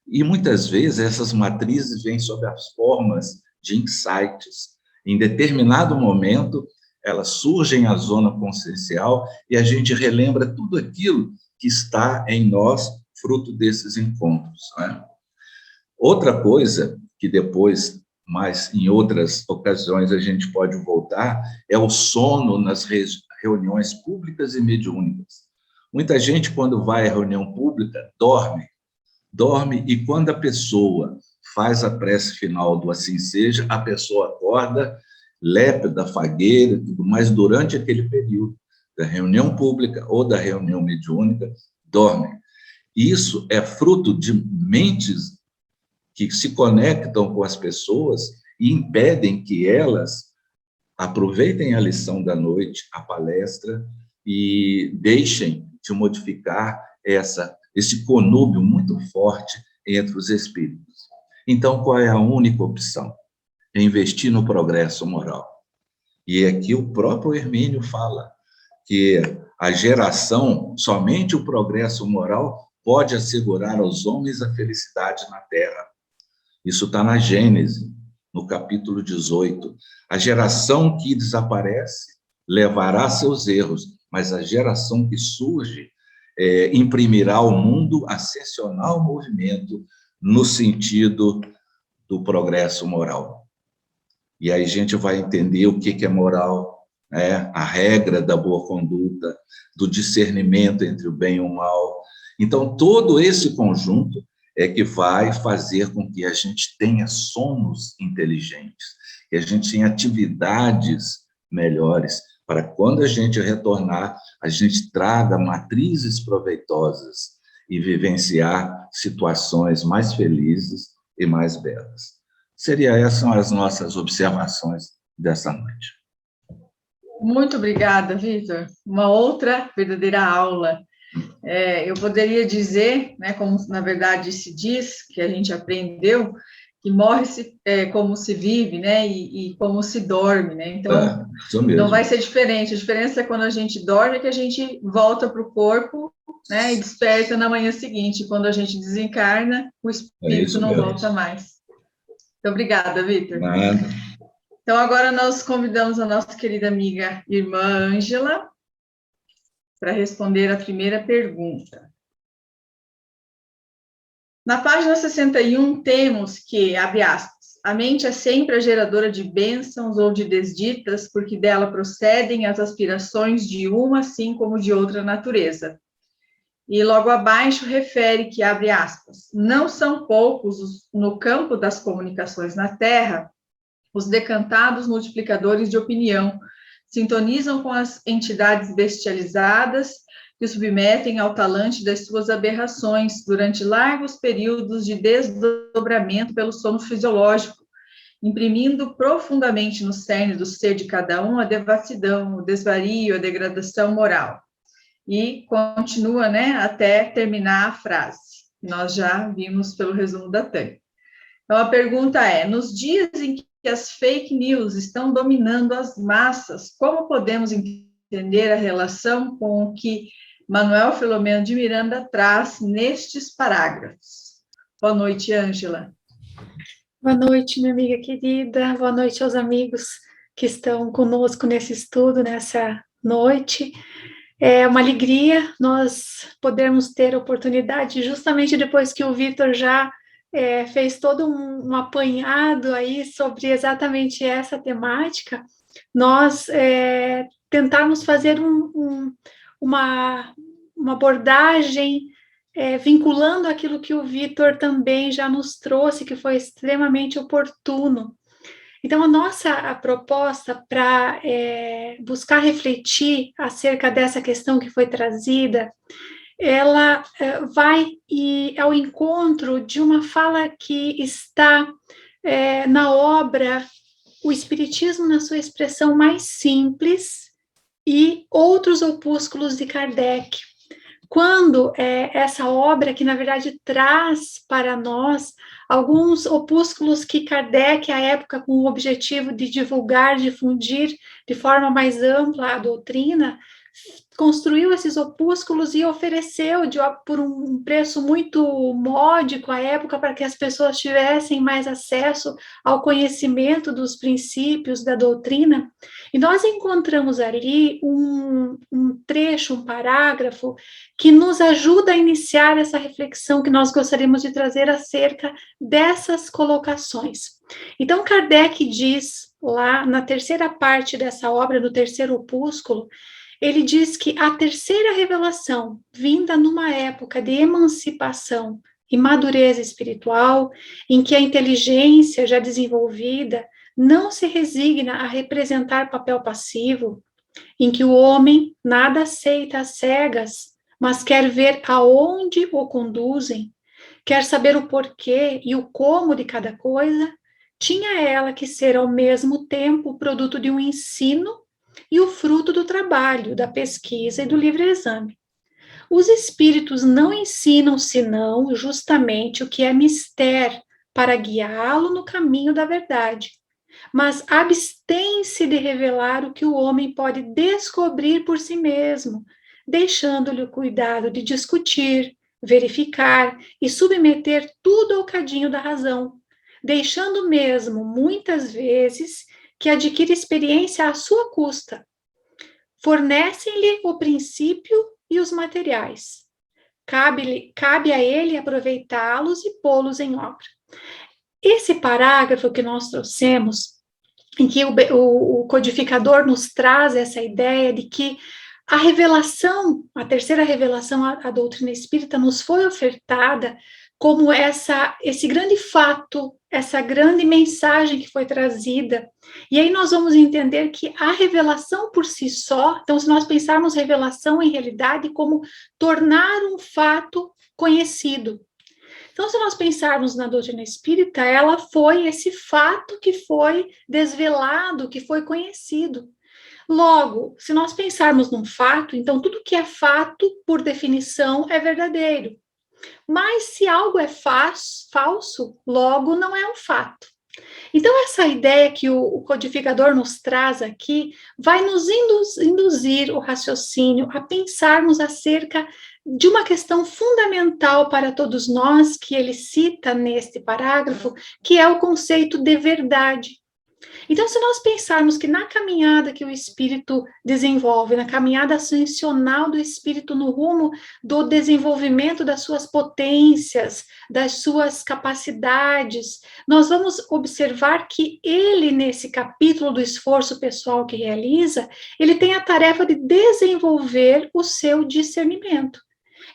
E, muitas vezes, essas matrizes vêm sob as formas de insights. Em determinado momento, elas surgem à zona consciencial e a gente relembra tudo aquilo que está em nós, fruto desses encontros, né? Outra coisa que depois, mas em outras ocasiões, a gente pode voltar, é o sono nas reuniões públicas e mediúnicas. Muita gente, quando vai à reunião pública, dorme, e quando a pessoa faz a prece final do assim seja, a pessoa acorda, lépida, fagueira, tudo mais, durante aquele período da reunião pública ou da reunião mediúnica, dorme. Isso é fruto de mentes que se conectam com as pessoas e impedem que elas aproveitem a lição da noite, a palestra, e deixem de modificar esse conúbio muito forte entre os espíritos. Então, qual é a única opção? É investir no progresso moral. E aqui o próprio Hermínio fala que a geração, somente o progresso moral pode assegurar aos homens a felicidade na Terra. Isso está na Gênese, no capítulo 18. A geração que desaparece levará seus erros, mas a geração que surge imprimirá ao mundo ascensional movimento no sentido do progresso moral. E aí a gente vai entender o que é moral, né? A regra da boa conduta, do discernimento entre o bem e o mal. Então, todo esse conjunto é que vai fazer com que a gente tenha sonos inteligentes, que a gente tenha atividades melhores, para quando a gente retornar, a gente traga matrizes proveitosas e vivenciar situações mais felizes e mais belas. Essas são as nossas observações dessa noite. Muito obrigada, Vitor. Uma outra verdadeira aula. Eu poderia dizer, né, como na verdade se diz, que a gente aprendeu, que morre-se como se vive, né, e como se dorme, né? Então, não vai ser diferente. A diferença é quando a gente dorme, que a gente volta para o corpo, né, e desperta na manhã seguinte. Quando a gente desencarna, o espírito não volta mais. Muito obrigada, Vitor. Nada. Então, agora nós convidamos a nossa querida amiga irmã Ângela para responder a primeira pergunta. Na página 61, temos que, abre aspas, a mente é sempre a geradora de bênçãos ou de desditas, porque dela procedem as aspirações de uma, assim como de outra natureza. E logo abaixo refere que, abre aspas, não são poucos no campo das comunicações na Terra os decantados multiplicadores de opinião, sintonizam com as entidades bestializadas que submetem ao talante das suas aberrações durante largos períodos de desdobramento pelo sono fisiológico, imprimindo profundamente no cerne do ser de cada um a devassidão, o desvario, a degradação moral. E continua, né, até terminar a frase. Nós já vimos pelo resumo da Tânia. Então, a pergunta é, nos dias em que as fake news estão dominando as massas, como podemos entender a relação com o que Manuel Filomeno de Miranda traz nestes parágrafos? Boa noite, Ângela. Boa noite, minha amiga querida. Boa noite aos amigos que estão conosco nesse estudo, nessa noite. É uma alegria nós podermos ter a oportunidade, justamente depois que o Vitor já fez todo um apanhado aí sobre exatamente essa temática, nós tentarmos fazer uma abordagem vinculando aquilo que o Vitor também já nos trouxe, que foi extremamente oportuno. Então, a proposta para buscar refletir acerca dessa questão que foi trazida, ela vai ao encontro de uma fala que está na obra O Espiritismo na sua expressão mais simples e outros opúsculos de Kardec. Quando essa obra, que na verdade traz para nós alguns opúsculos que Kardec, à época, com o objetivo de divulgar, difundir de forma mais ampla a doutrina, construiu esses opúsculos e ofereceu por um preço muito módico à época para que as pessoas tivessem mais acesso ao conhecimento dos princípios da doutrina. E nós encontramos ali um trecho, um parágrafo que nos ajuda a iniciar essa reflexão que nós gostaríamos de trazer acerca dessas colocações. Então, Kardec diz lá na terceira parte dessa obra, do terceiro opúsculo, ele diz que a terceira revelação, vinda numa época de emancipação e madureza espiritual, em que a inteligência já desenvolvida não se resigna a representar papel passivo, em que o homem nada aceita às cegas, mas quer ver aonde o conduzem, quer saber o porquê e o como de cada coisa, tinha ela que ser ao mesmo tempo o produto de um ensino e o fruto do trabalho, da pesquisa e do livre exame. Os espíritos não ensinam senão justamente o que é mister para guiá-lo no caminho da verdade, mas abstém-se de revelar o que o homem pode descobrir por si mesmo, deixando-lhe o cuidado de discutir, verificar e submeter tudo ao cadinho da razão, deixando mesmo, muitas vezes, que adquire experiência à sua custa. Fornecem-lhe o princípio e os materiais. Cabe a ele aproveitá-los e pô-los em obra. Esse parágrafo que nós trouxemos, em que o codificador nos traz essa ideia de que a revelação, a terceira revelação, a doutrina espírita, nos foi ofertada como esse grande fato, essa grande mensagem que foi trazida. E aí nós vamos entender que a revelação por si só, então se nós pensarmos revelação em realidade como tornar um fato conhecido. Então, se nós pensarmos na doutrina espírita, ela foi esse fato que foi desvelado, que foi conhecido. Logo, se nós pensarmos num fato, então tudo que é fato, por definição, é verdadeiro. Mas se algo é falso, logo não é um fato. Então, essa ideia que o codificador nos traz aqui vai nos induzir o raciocínio a pensarmos acerca de uma questão fundamental para todos nós, que ele cita neste parágrafo, que é o conceito de verdade. Então, se nós pensarmos que na caminhada que o espírito desenvolve, na caminhada ascensional do espírito no rumo do desenvolvimento das suas potências, das suas capacidades, nós vamos observar que ele, nesse capítulo do esforço pessoal que realiza, ele tem a tarefa de desenvolver o seu discernimento.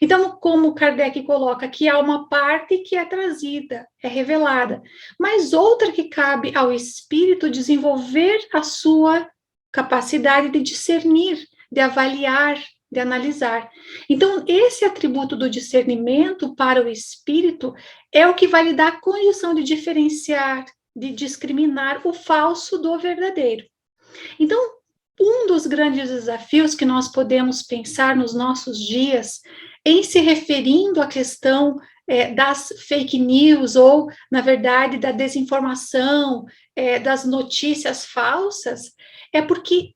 Então, como Kardec coloca, que há uma parte que é trazida, é revelada, mas outra que cabe ao espírito desenvolver a sua capacidade de discernir, de avaliar, de analisar. Então, esse atributo do discernimento para o espírito é o que vai lhe dar a condição de diferenciar, de discriminar o falso do verdadeiro. Então, um dos grandes desafios que nós podemos pensar nos nossos dias, em se referindo à questão das fake news, ou, na verdade, da desinformação, das notícias falsas, é porque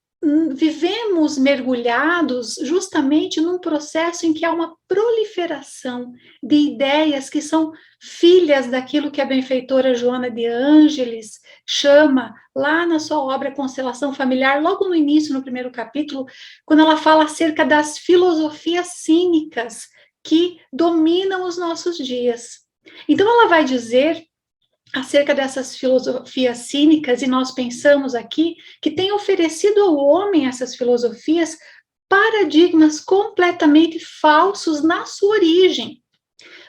vivemos mergulhados justamente num processo em que há uma proliferação de ideias que são filhas daquilo que a benfeitora Joana de Ângeles chama, lá na sua obra Constelação Familiar, logo no início, no primeiro capítulo, quando ela fala acerca das filosofias cínicas que dominam os nossos dias. Então, ela vai dizer acerca dessas filosofias cínicas, e nós pensamos aqui que tem oferecido ao homem essas filosofias paradigmas completamente falsos na sua origem.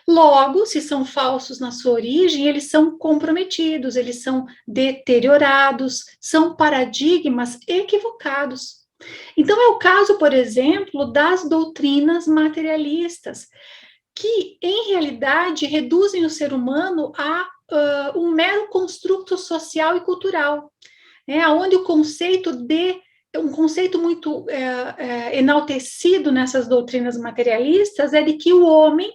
Logo, se são falsos na sua origem, eles são comprometidos, eles são deteriorados, são paradigmas equivocados. Então, é o caso, por exemplo, das doutrinas materialistas, que, em realidade, reduzem o ser humano a um mero construto social e cultural, onde o conceito um conceito muito enaltecido nessas doutrinas materialistas é de que o homem,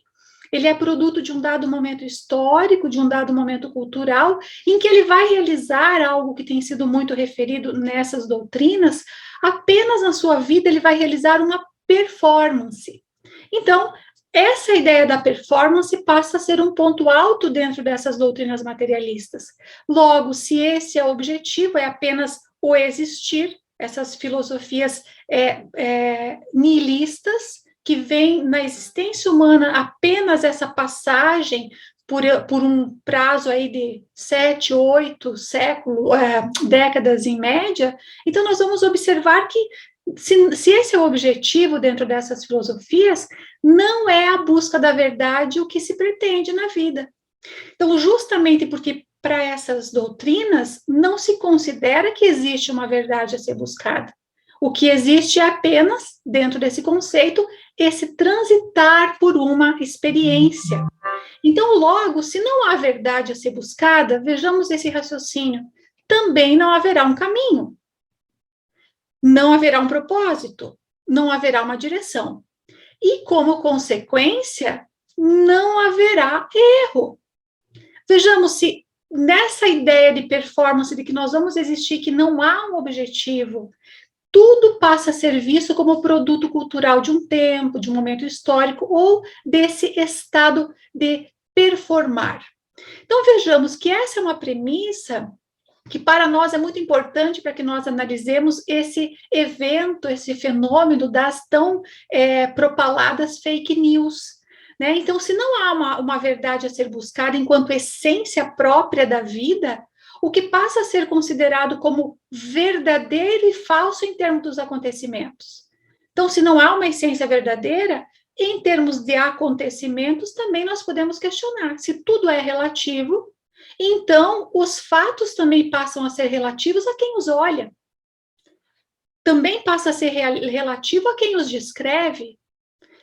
ele é produto de um dado momento histórico, de um dado momento cultural, em que ele vai realizar algo que tem sido muito referido nessas doutrinas, apenas na sua vida ele vai realizar uma performance. Então, essa ideia da performance passa a ser um ponto alto dentro dessas doutrinas materialistas. Logo, se esse é o objetivo, é apenas o existir, essas filosofias nihilistas, que veem na existência humana apenas essa passagem por um prazo aí de 7, 8 décadas em média, então nós vamos observar que se esse é o objetivo dentro dessas filosofias, não é a busca da verdade o que se pretende na vida. Então, justamente porque para essas doutrinas não se considera que existe uma verdade a ser buscada. O que existe é apenas, dentro desse conceito, esse transitar por uma experiência. Então, logo, se não há verdade a ser buscada, vejamos esse raciocínio, também não haverá um caminho. Não haverá um propósito, não haverá uma direção. E, como consequência, não haverá erro. Vejamos se nessa ideia de performance, de que nós vamos existir, que não há um objetivo, tudo passa a ser visto como produto cultural de um tempo, de um momento histórico, ou desse estado de performar. Então, vejamos que essa é uma premissa que para nós é muito importante para que nós analisemos esse evento, esse fenômeno das tão propaladas fake news. Então, se não há uma verdade a ser buscada enquanto essência própria da vida, o que passa a ser considerado como verdadeiro e falso em termos dos acontecimentos. Então, se não há uma essência verdadeira, em termos de acontecimentos, também nós podemos questionar. Se tudo é relativo, então os fatos também passam a ser relativos a quem os olha. Também passa a ser relativo a quem os descreve.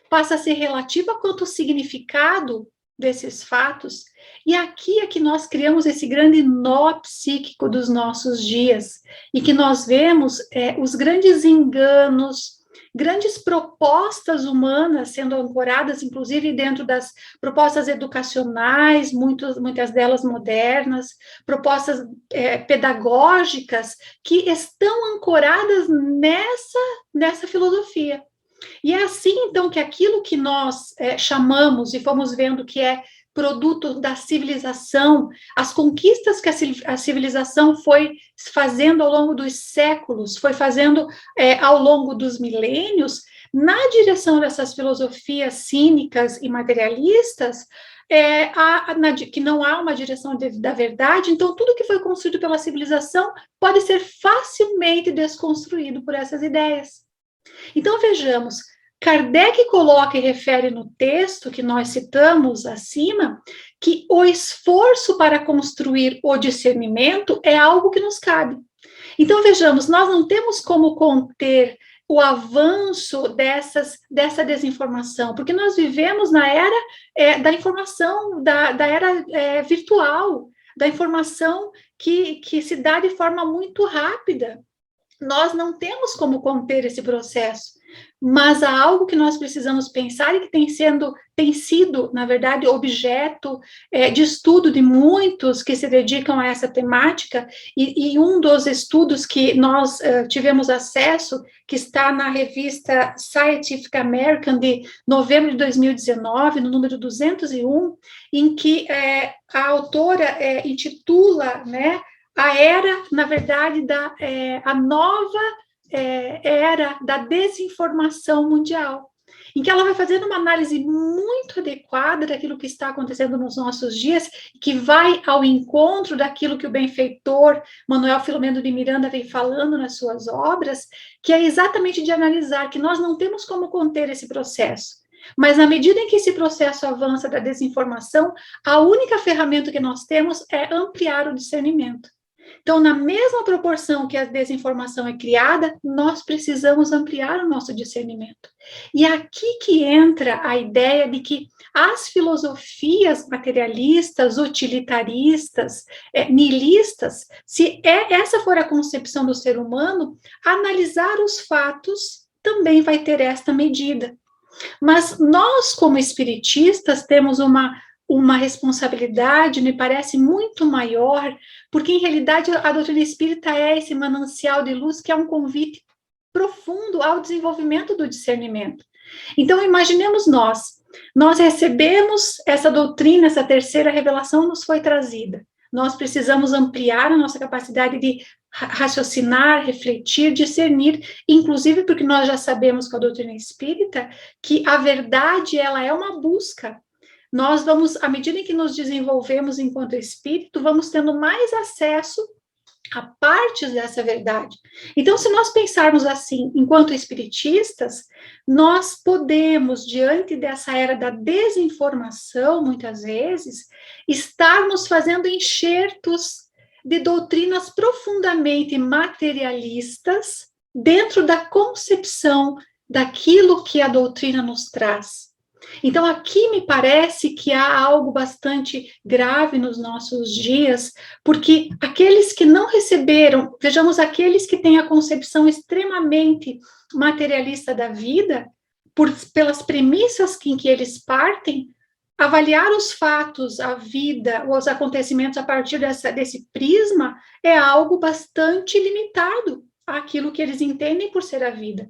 Passa a ser relativo a quanto o significado desses fatos. E aqui é que nós criamos esse grande nó psíquico dos nossos dias, e que nós vemos os grandes enganos, grandes propostas humanas sendo ancoradas, inclusive dentro das propostas educacionais, muitas delas modernas, propostas pedagógicas, que estão ancoradas nessa filosofia. E é assim, então, que aquilo que nós chamamos e fomos vendo que é produto da civilização, as conquistas que a civilização foi fazendo ao longo dos séculos, foi fazendo ao longo dos milênios, na direção dessas filosofias cínicas e materialistas, que não há uma direção da verdade, então tudo que foi construído pela civilização pode ser facilmente desconstruído por essas ideias. Então, vejamos, Kardec coloca e refere no texto que nós citamos acima, que o esforço para construir o discernimento é algo que nos cabe. Então, vejamos, nós não temos como conter o avanço dessa desinformação, porque nós vivemos na era da informação, da era virtual, da informação que se dá de forma muito rápida. Nós não temos como conter esse processo, mas há algo que nós precisamos pensar e que tem sido, na verdade, objeto de estudo de muitos que se dedicam a essa temática, e um dos estudos que nós tivemos acesso, que está na revista Scientific American de novembro de 2019, no número 201, em que a autora intitula, né, a era, na verdade, a nova era da desinformação mundial, em que ela vai fazendo uma análise muito adequada daquilo que está acontecendo nos nossos dias, que vai ao encontro daquilo que o benfeitor Manuel Filomeno de Miranda vem falando nas suas obras, que é exatamente de analisar que nós não temos como conter esse processo. Mas, na medida em que esse processo avança da desinformação, a única ferramenta que nós temos é ampliar o discernimento. Então, na mesma proporção que a desinformação é criada, nós precisamos ampliar o nosso discernimento. E aqui que entra a ideia de que as filosofias materialistas, utilitaristas, nihilistas, se essa for a concepção do ser humano, analisar os fatos também vai ter esta medida. Mas nós, como espiritistas, temos uma responsabilidade, me parece, muito maior, porque, em realidade, a doutrina espírita é esse manancial de luz que é um convite profundo ao desenvolvimento do discernimento. Então, imaginemos nós recebemos essa doutrina, essa terceira revelação nos foi trazida. Nós precisamos ampliar a nossa capacidade de raciocinar, refletir, discernir, inclusive porque nós já sabemos com a doutrina espírita que a verdade, ela é uma busca. Nós vamos, à medida em que nos desenvolvemos enquanto espírito, vamos tendo mais acesso a partes dessa verdade. Então, se nós pensarmos assim, enquanto espiritistas, nós podemos, diante dessa era da desinformação, muitas vezes, estarmos fazendo enxertos de doutrinas profundamente materialistas dentro da concepção daquilo que a doutrina nos traz. Então, aqui me parece que há algo bastante grave nos nossos dias, porque aqueles que não receberam, vejamos, aqueles que têm a concepção extremamente materialista da vida, pelas premissas em que eles partem, avaliar os fatos, a vida, os acontecimentos a partir desse prisma é algo bastante limitado àquilo que eles entendem por ser a vida.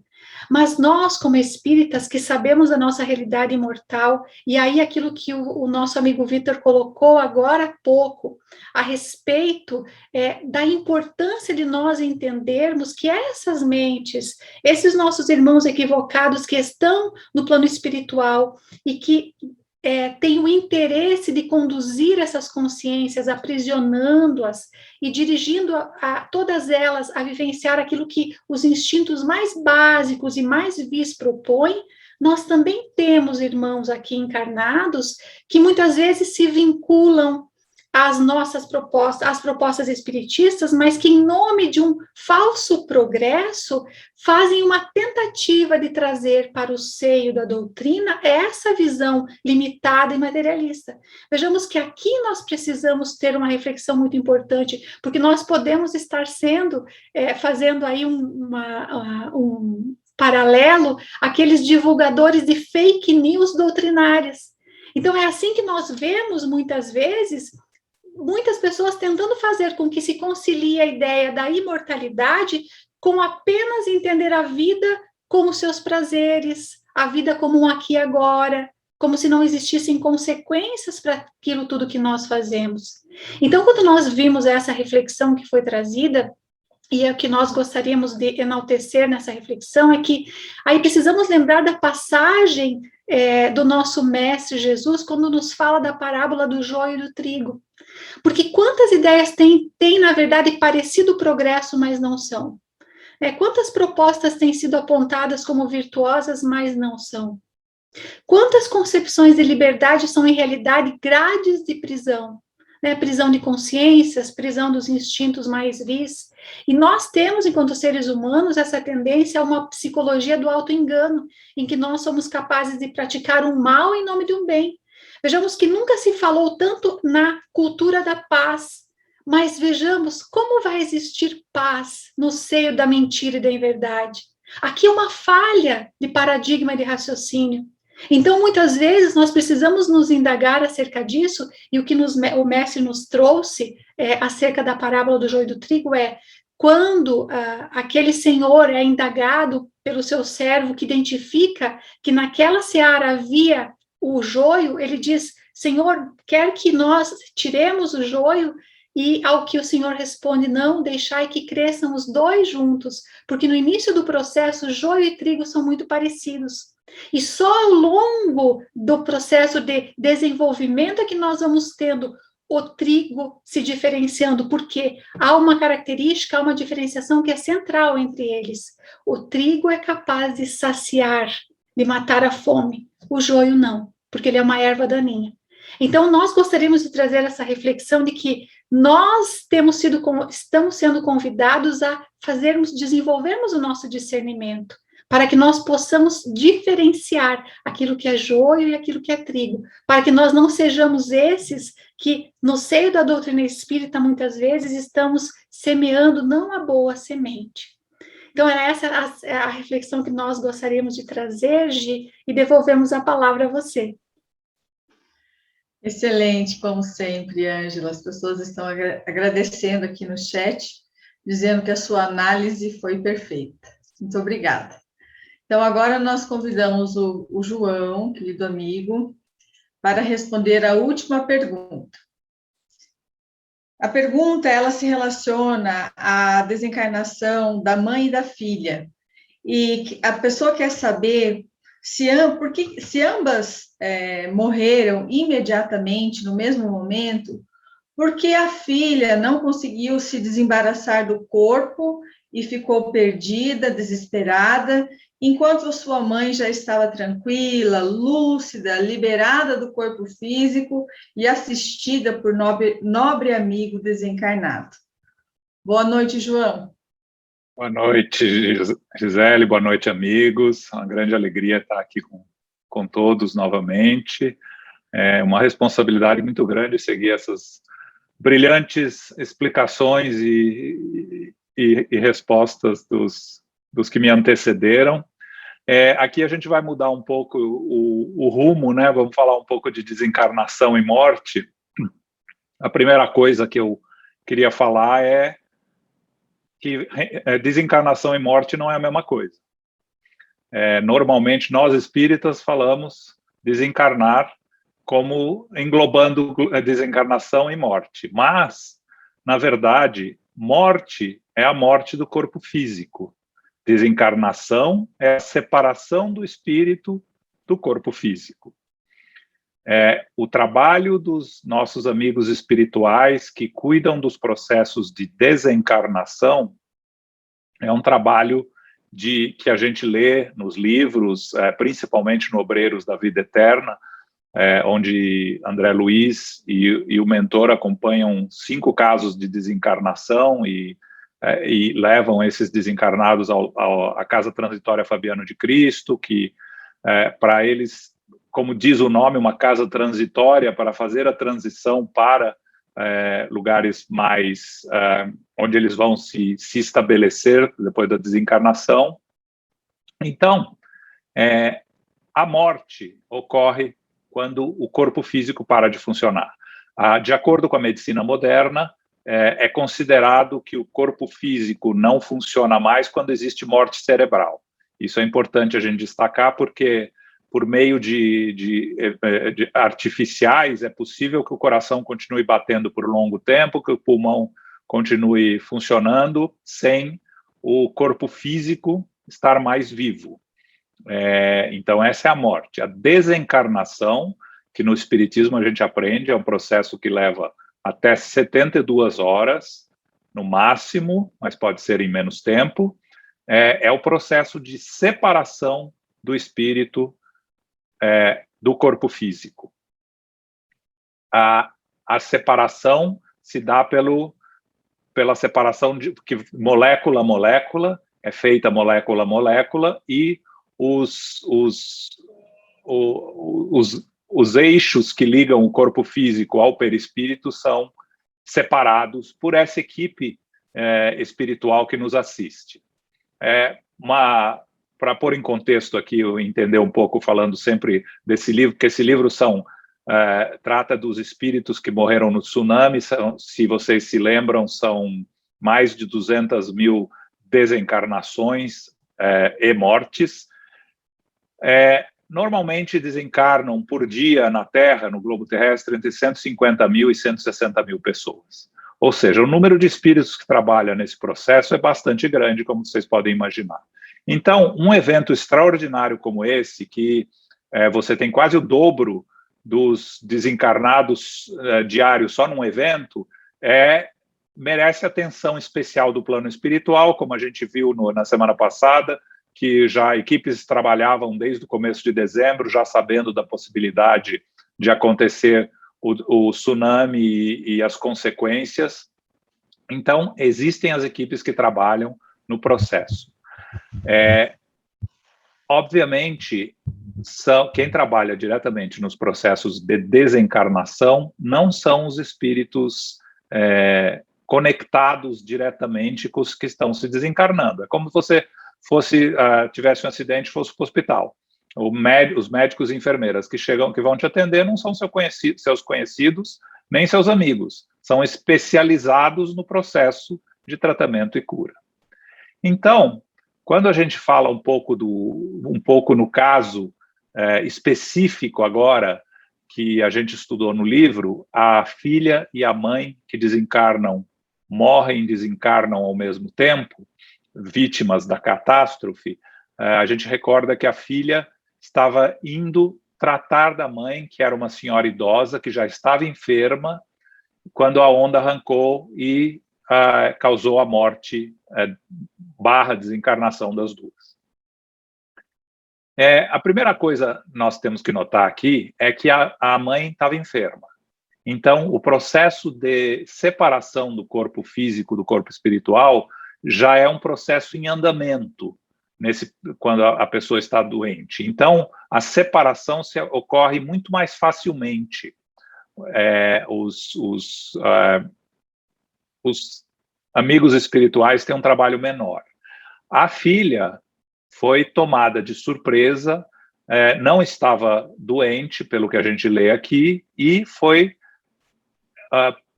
Mas nós, como espíritas, que sabemos a nossa realidade imortal, e aí aquilo que o nosso amigo Vitor colocou agora há pouco, a respeito da importância de nós entendermos que essas mentes, esses nossos irmãos equivocados que estão no plano espiritual e que tem o interesse de conduzir essas consciências, aprisionando-as e dirigindo a todas elas a vivenciar aquilo que os instintos mais básicos e mais vis propõem, nós também temos irmãos aqui encarnados que muitas vezes se vinculam às nossas propostas, às propostas espiritistas, mas que em nome de um falso progresso fazem uma tentativa de trazer para o seio da doutrina essa visão limitada e materialista. Vejamos que aqui nós precisamos ter uma reflexão muito importante, porque nós podemos estar fazendo aí um paralelo àqueles divulgadores de fake news doutrinárias. Então, é assim que nós vemos, muitas vezes, muitas pessoas tentando fazer com que se concilie a ideia da imortalidade com apenas entender a vida com os seus prazeres, a vida como um aqui e agora, como se não existissem consequências para aquilo tudo que nós fazemos. Então, quando nós vimos essa reflexão que foi trazida, e é o que nós gostaríamos de enaltecer nessa reflexão, é que aí precisamos lembrar da passagem do nosso Mestre Jesus, quando nos fala da parábola do joio e do trigo. Porque quantas ideias têm, na verdade, parecido progresso, mas não são? Quantas propostas têm sido apontadas como virtuosas, mas não são? Quantas concepções de liberdade são, em realidade, grades de prisão? Prisão de consciências, prisão dos instintos mais vis. E nós temos, enquanto seres humanos, essa tendência a uma psicologia do auto-engano, em que nós somos capazes de praticar um mal em nome de um bem. Vejamos que nunca se falou tanto na cultura da paz, mas vejamos como vai existir paz no seio da mentira e da inverdade. Aqui é uma falha de paradigma de raciocínio. Então, muitas vezes, nós precisamos nos indagar acerca disso, e o que o mestre nos trouxe acerca da parábola do joio e do trigo quando aquele senhor é indagado pelo seu servo que identifica que naquela seara havia o joio, ele diz: Senhor, quer que nós tiremos o joio? E ao que o Senhor responde: não, deixai que cresçam os dois juntos, porque no início do processo, joio e trigo são muito parecidos. E só ao longo do processo de desenvolvimento é que nós vamos tendo o trigo se diferenciando, porque há uma característica, há uma diferenciação que é central entre eles. O trigo é capaz de saciar, de matar a fome. O joio não, porque ele é uma erva daninha. Então, nós gostaríamos de trazer essa reflexão de que nós estamos sendo convidados a desenvolvermos o nosso discernimento, para que nós possamos diferenciar aquilo que é joio e aquilo que é trigo, para que nós não sejamos esses que, no seio da doutrina espírita, muitas vezes estamos semeando não a boa semente. Então, essa a reflexão que nós gostaríamos de trazer, Gi, e devolvemos a palavra a você. Excelente, como sempre, Ângela. As pessoas estão agradecendo aqui no chat, dizendo que a sua análise foi perfeita. Muito obrigada. Então, agora nós convidamos o João, querido amigo, para responder a última pergunta. A pergunta, ela se relaciona à desencarnação da mãe e da filha. E a pessoa quer saber se ambas morreram imediatamente, no mesmo momento, porque a filha não conseguiu se desembaraçar do corpo e ficou perdida, desesperada, enquanto sua mãe já estava tranquila, lúcida, liberada do corpo físico e assistida por nobre amigo desencarnado. Boa noite, João. Boa noite, Gisele, boa noite, amigos. Uma grande alegria estar aqui com todos novamente. É uma responsabilidade muito grande seguir essas brilhantes explicações e respostas dos que me antecederam. Aqui a gente vai mudar um pouco o rumo, né? Vamos falar um pouco de desencarnação e morte. A primeira coisa que eu queria falar é que desencarnação e morte não é a mesma coisa. Normalmente, nós espíritas falamos desencarnar como englobando desencarnação e morte. Mas, na verdade, morte é a morte do corpo físico. Desencarnação é a separação do espírito do corpo físico. O trabalho dos nossos amigos espirituais que cuidam dos processos de desencarnação é um trabalho que a gente lê nos livros, principalmente no Obreiros da Vida Eterna, onde André Luiz e o mentor acompanham 5 casos de desencarnação e levam esses desencarnados à Casa Transitória Fabiano de Cristo, que para eles, como diz o nome, uma casa transitória para fazer a transição para lugares mais onde eles vão se estabelecer depois da desencarnação. Então, a morte ocorre quando o corpo físico para de funcionar. De acordo com a medicina moderna, é considerado que o corpo físico não funciona mais quando existe morte cerebral. Isso é importante a gente destacar, porque por meio de artificiais é possível que o coração continue batendo por longo tempo, que o pulmão continue funcionando, sem o corpo físico estar mais vivo. Então, essa é a morte. A desencarnação, que no Espiritismo a gente aprende, é um processo que leva até 72 horas, no máximo, mas pode ser em menos tempo, é o processo de separação do espírito do corpo físico. A separação se dá pela separação de que molécula a molécula, é feita molécula a molécula, e os eixos que ligam o corpo físico ao perispírito são separados por essa equipe espiritual que nos assiste. Para pôr em contexto aqui, eu entender um pouco, falando sempre desse livro, porque esse livro trata dos espíritos que morreram no tsunami. Se vocês se lembram, são mais de 200 mil desencarnações e mortes. Normalmente desencarnam por dia na Terra, no globo terrestre, entre 150 mil e 160 mil pessoas. Ou seja, o número de espíritos que trabalham nesse processo é bastante grande, como vocês podem imaginar. Então, um evento extraordinário como esse, que você tem quase o dobro dos desencarnados diários só num evento, merece atenção especial do plano espiritual, como a gente viu na semana passada, que já equipes trabalhavam desde o começo de dezembro, já sabendo da possibilidade de acontecer o tsunami e as consequências. Então, existem as equipes que trabalham no processo. Obviamente, quem trabalha diretamente nos processos de desencarnação não são os espíritos conectados diretamente com os que estão se desencarnando. É como se você tivesse um acidente e fosse para o hospital. Os médicos e enfermeiras que vão te atender não são seus conhecidos, nem seus amigos. São especializados no processo de tratamento e cura. Então, quando a gente fala um pouco no caso específico agora, que a gente estudou no livro, a filha e a mãe que morrem e desencarnam ao mesmo tempo, vítimas da catástrofe, a gente recorda que a filha estava indo tratar da mãe, que era uma senhora idosa, que já estava enferma, quando a onda arrancou e causou a morte / desencarnação das duas. A primeira coisa que nós temos que notar aqui é que a mãe estava enferma. Então, o processo de separação do corpo físico do corpo espiritual já é um processo em andamento quando a pessoa está doente. Então, a separação ocorre muito mais facilmente. Os amigos espirituais têm um trabalho menor. A filha foi tomada de surpresa, não estava doente, pelo que a gente lê aqui, e foi,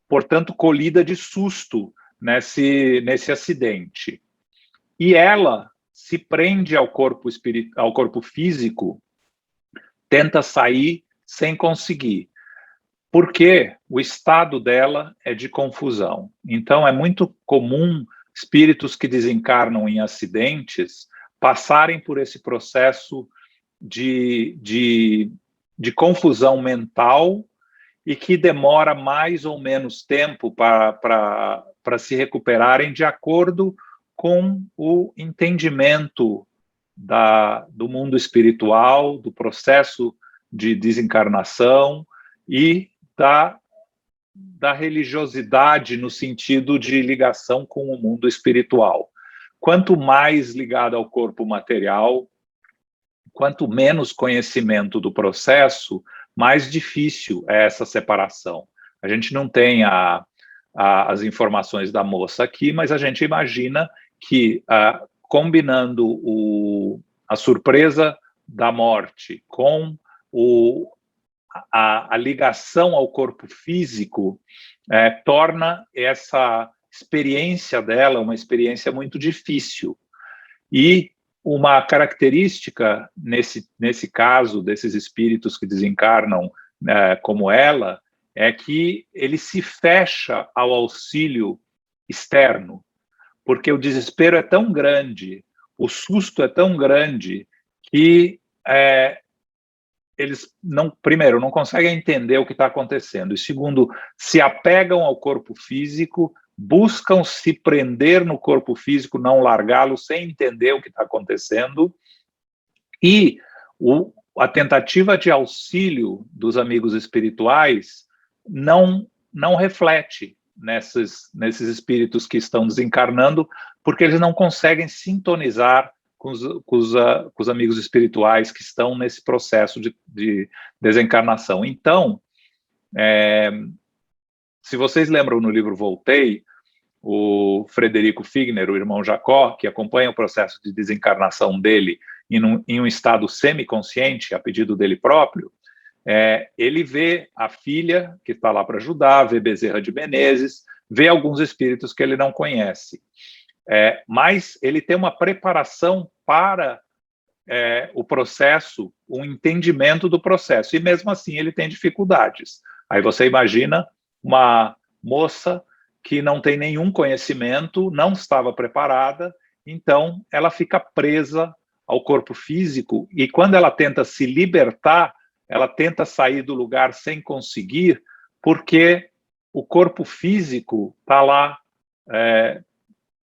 portanto, colhida de susto nesse acidente. E ela se prende ao corpo físico, tenta sair sem conseguir, porque o estado dela é de confusão. Então, é muito comum espíritos que desencarnam em acidentes passarem por esse processo de confusão mental e que demora mais ou menos tempo para se recuperarem de acordo com o entendimento do mundo espiritual, do processo de desencarnação e da religiosidade no sentido de ligação com o mundo espiritual. Quanto mais ligado ao corpo material, quanto menos conhecimento do processo, mais difícil é essa separação. A gente não tem as informações da moça aqui, mas a gente imagina que, combinando a surpresa da morte com a ligação ao corpo físico, torna essa experiência dela uma experiência muito difícil. E uma característica, nesse caso, desses espíritos que desencarnam como ela, é que ele se fecha ao auxílio externo, porque o desespero é tão grande, o susto é tão grande, que eles, primeiro, não conseguem entender o que está acontecendo, e segundo, se apegam ao corpo físico, buscam se prender no corpo físico, não largá-lo, sem entender o que está acontecendo, e a tentativa de auxílio dos amigos espirituais não reflete nesses espíritos que estão desencarnando, porque eles não conseguem sintonizar com os amigos espirituais que estão nesse processo de desencarnação. Então, se vocês lembram no livro Voltei, o Frederico Figner, o irmão Jacó, que acompanha o processo de desencarnação dele em um estado semiconsciente, a pedido dele próprio, ele vê a filha, que está lá para ajudar, vê Bezerra de Menezes, vê alguns espíritos que ele não conhece. Mas ele tem uma preparação para o processo, um entendimento do processo, e mesmo assim ele tem dificuldades. Aí você imagina uma moça que não tem nenhum conhecimento, não estava preparada, então ela fica presa ao corpo físico, e quando ela tenta se libertar, ela tenta sair do lugar sem conseguir, porque o corpo físico está lá,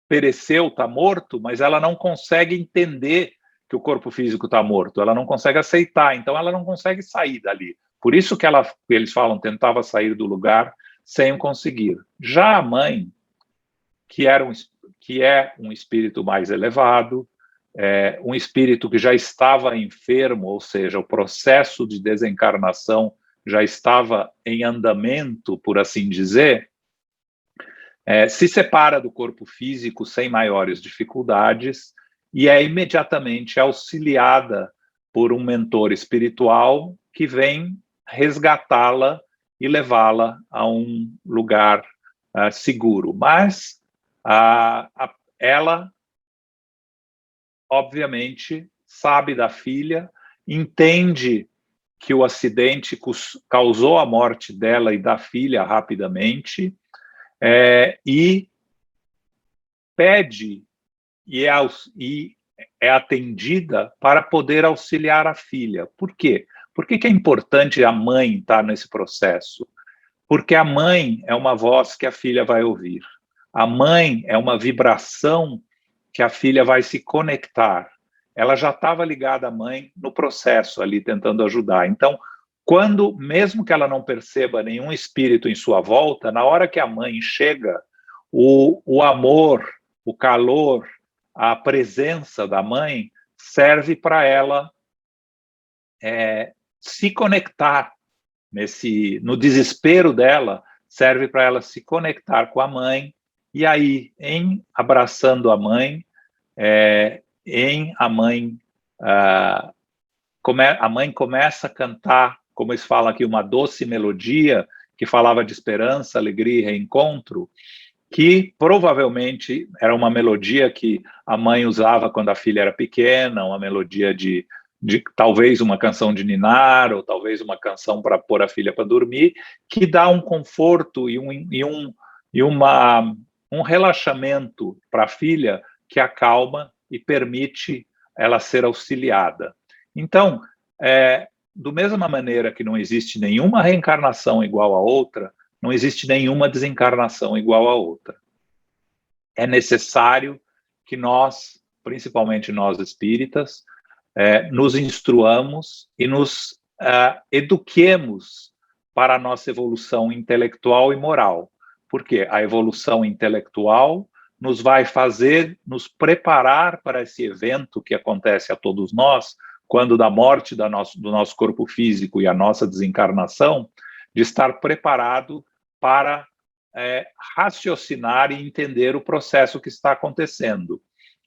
pereceu, está morto, mas ela não consegue entender que o corpo físico está morto, ela não consegue aceitar, então ela não consegue sair dali. Por isso que eles falam, tentava sair do lugar sem conseguir. Já a mãe, que é um espírito mais elevado, um espírito que já estava enfermo, ou seja, o processo de desencarnação já estava em andamento, por assim dizer, se separa do corpo físico sem maiores dificuldades e é imediatamente auxiliada por um mentor espiritual que vem resgatá-la e levá-la a um lugar seguro. Mas ela, obviamente, sabe da filha, entende que o acidente causou a morte dela e da filha rapidamente, e pede e é atendida para poder auxiliar a filha. Por quê? Por que é importante a mãe estar nesse processo? Porque a mãe é uma voz que a filha vai ouvir. A mãe é uma vibração que a filha vai se conectar. Ela já estava ligada à mãe no processo ali, tentando ajudar. Então, mesmo que ela não perceba nenhum espírito em sua volta, na hora que a mãe chega, o amor, o calor, a presença da mãe serve para ela se conectar no desespero dela, serve para ela se conectar com a mãe, e aí, abraçando a mãe, a mãe começa a cantar, como eles falam aqui, uma doce melodia, que falava de esperança, alegria e reencontro, que provavelmente era uma melodia que a mãe usava quando a filha era pequena, uma melodia de talvez uma canção de ninar, ou talvez uma canção para pôr a filha para dormir, que dá um conforto e um relaxamento para a filha que acalma e permite ela ser auxiliada. Então, do mesma maneira que não existe nenhuma reencarnação igual a outra, não existe nenhuma desencarnação igual a outra. É necessário que nós, principalmente nós espíritas, nos instruamos e nos eduquemos para a nossa evolução intelectual e moral. Porque a evolução intelectual nos vai fazer nos preparar para esse evento que acontece a todos nós, quando da morte do nosso corpo físico e a nossa desencarnação, de estar preparado para raciocinar e entender o processo que está acontecendo.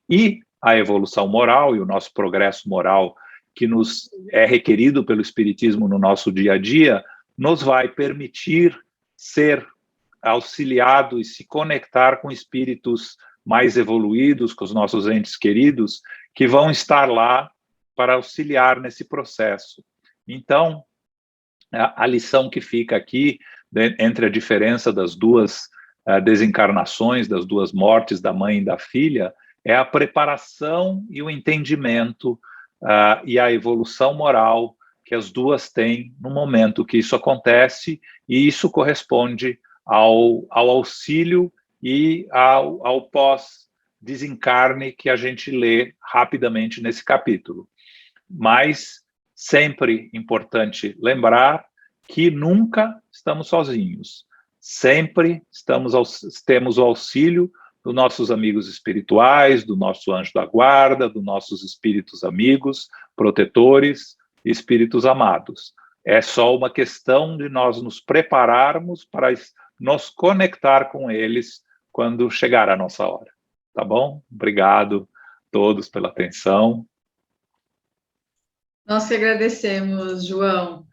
E a evolução moral e o nosso progresso moral, que nos é requerido pelo Espiritismo no nosso dia a dia, nos vai permitir ser auxiliado e se conectar com espíritos mais evoluídos, com os nossos entes queridos, que vão estar lá para auxiliar nesse processo. Então, a lição que fica aqui, entre a diferença das duas desencarnações, das duas mortes da mãe e da filha, é a preparação e o entendimento e a evolução moral que as duas têm no momento que isso acontece, e isso corresponde ao auxílio e ao pós-desencarne que a gente lê rapidamente nesse capítulo. Mas sempre importante lembrar que nunca estamos sozinhos. Sempre temos o auxílio dos nossos amigos espirituais, do nosso anjo da guarda, dos nossos espíritos amigos, protetores, espíritos amados. É só uma questão de nós nos prepararmos para nos conectar com eles quando chegar a nossa hora. Tá bom? Obrigado a todos pela atenção. Nós que agradecemos, João.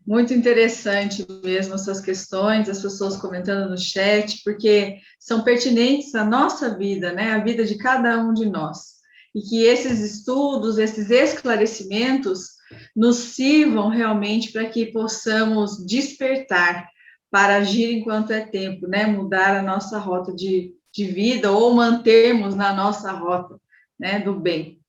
Muito interessante mesmo essas questões, as pessoas comentando no chat, porque são pertinentes à nossa vida, né? A vida de cada um de nós. E que esses estudos, esses esclarecimentos nos sirvam realmente para que possamos despertar para agir enquanto é tempo, né? Mudar a nossa rota de vida ou mantermos na nossa rota, né, do bem.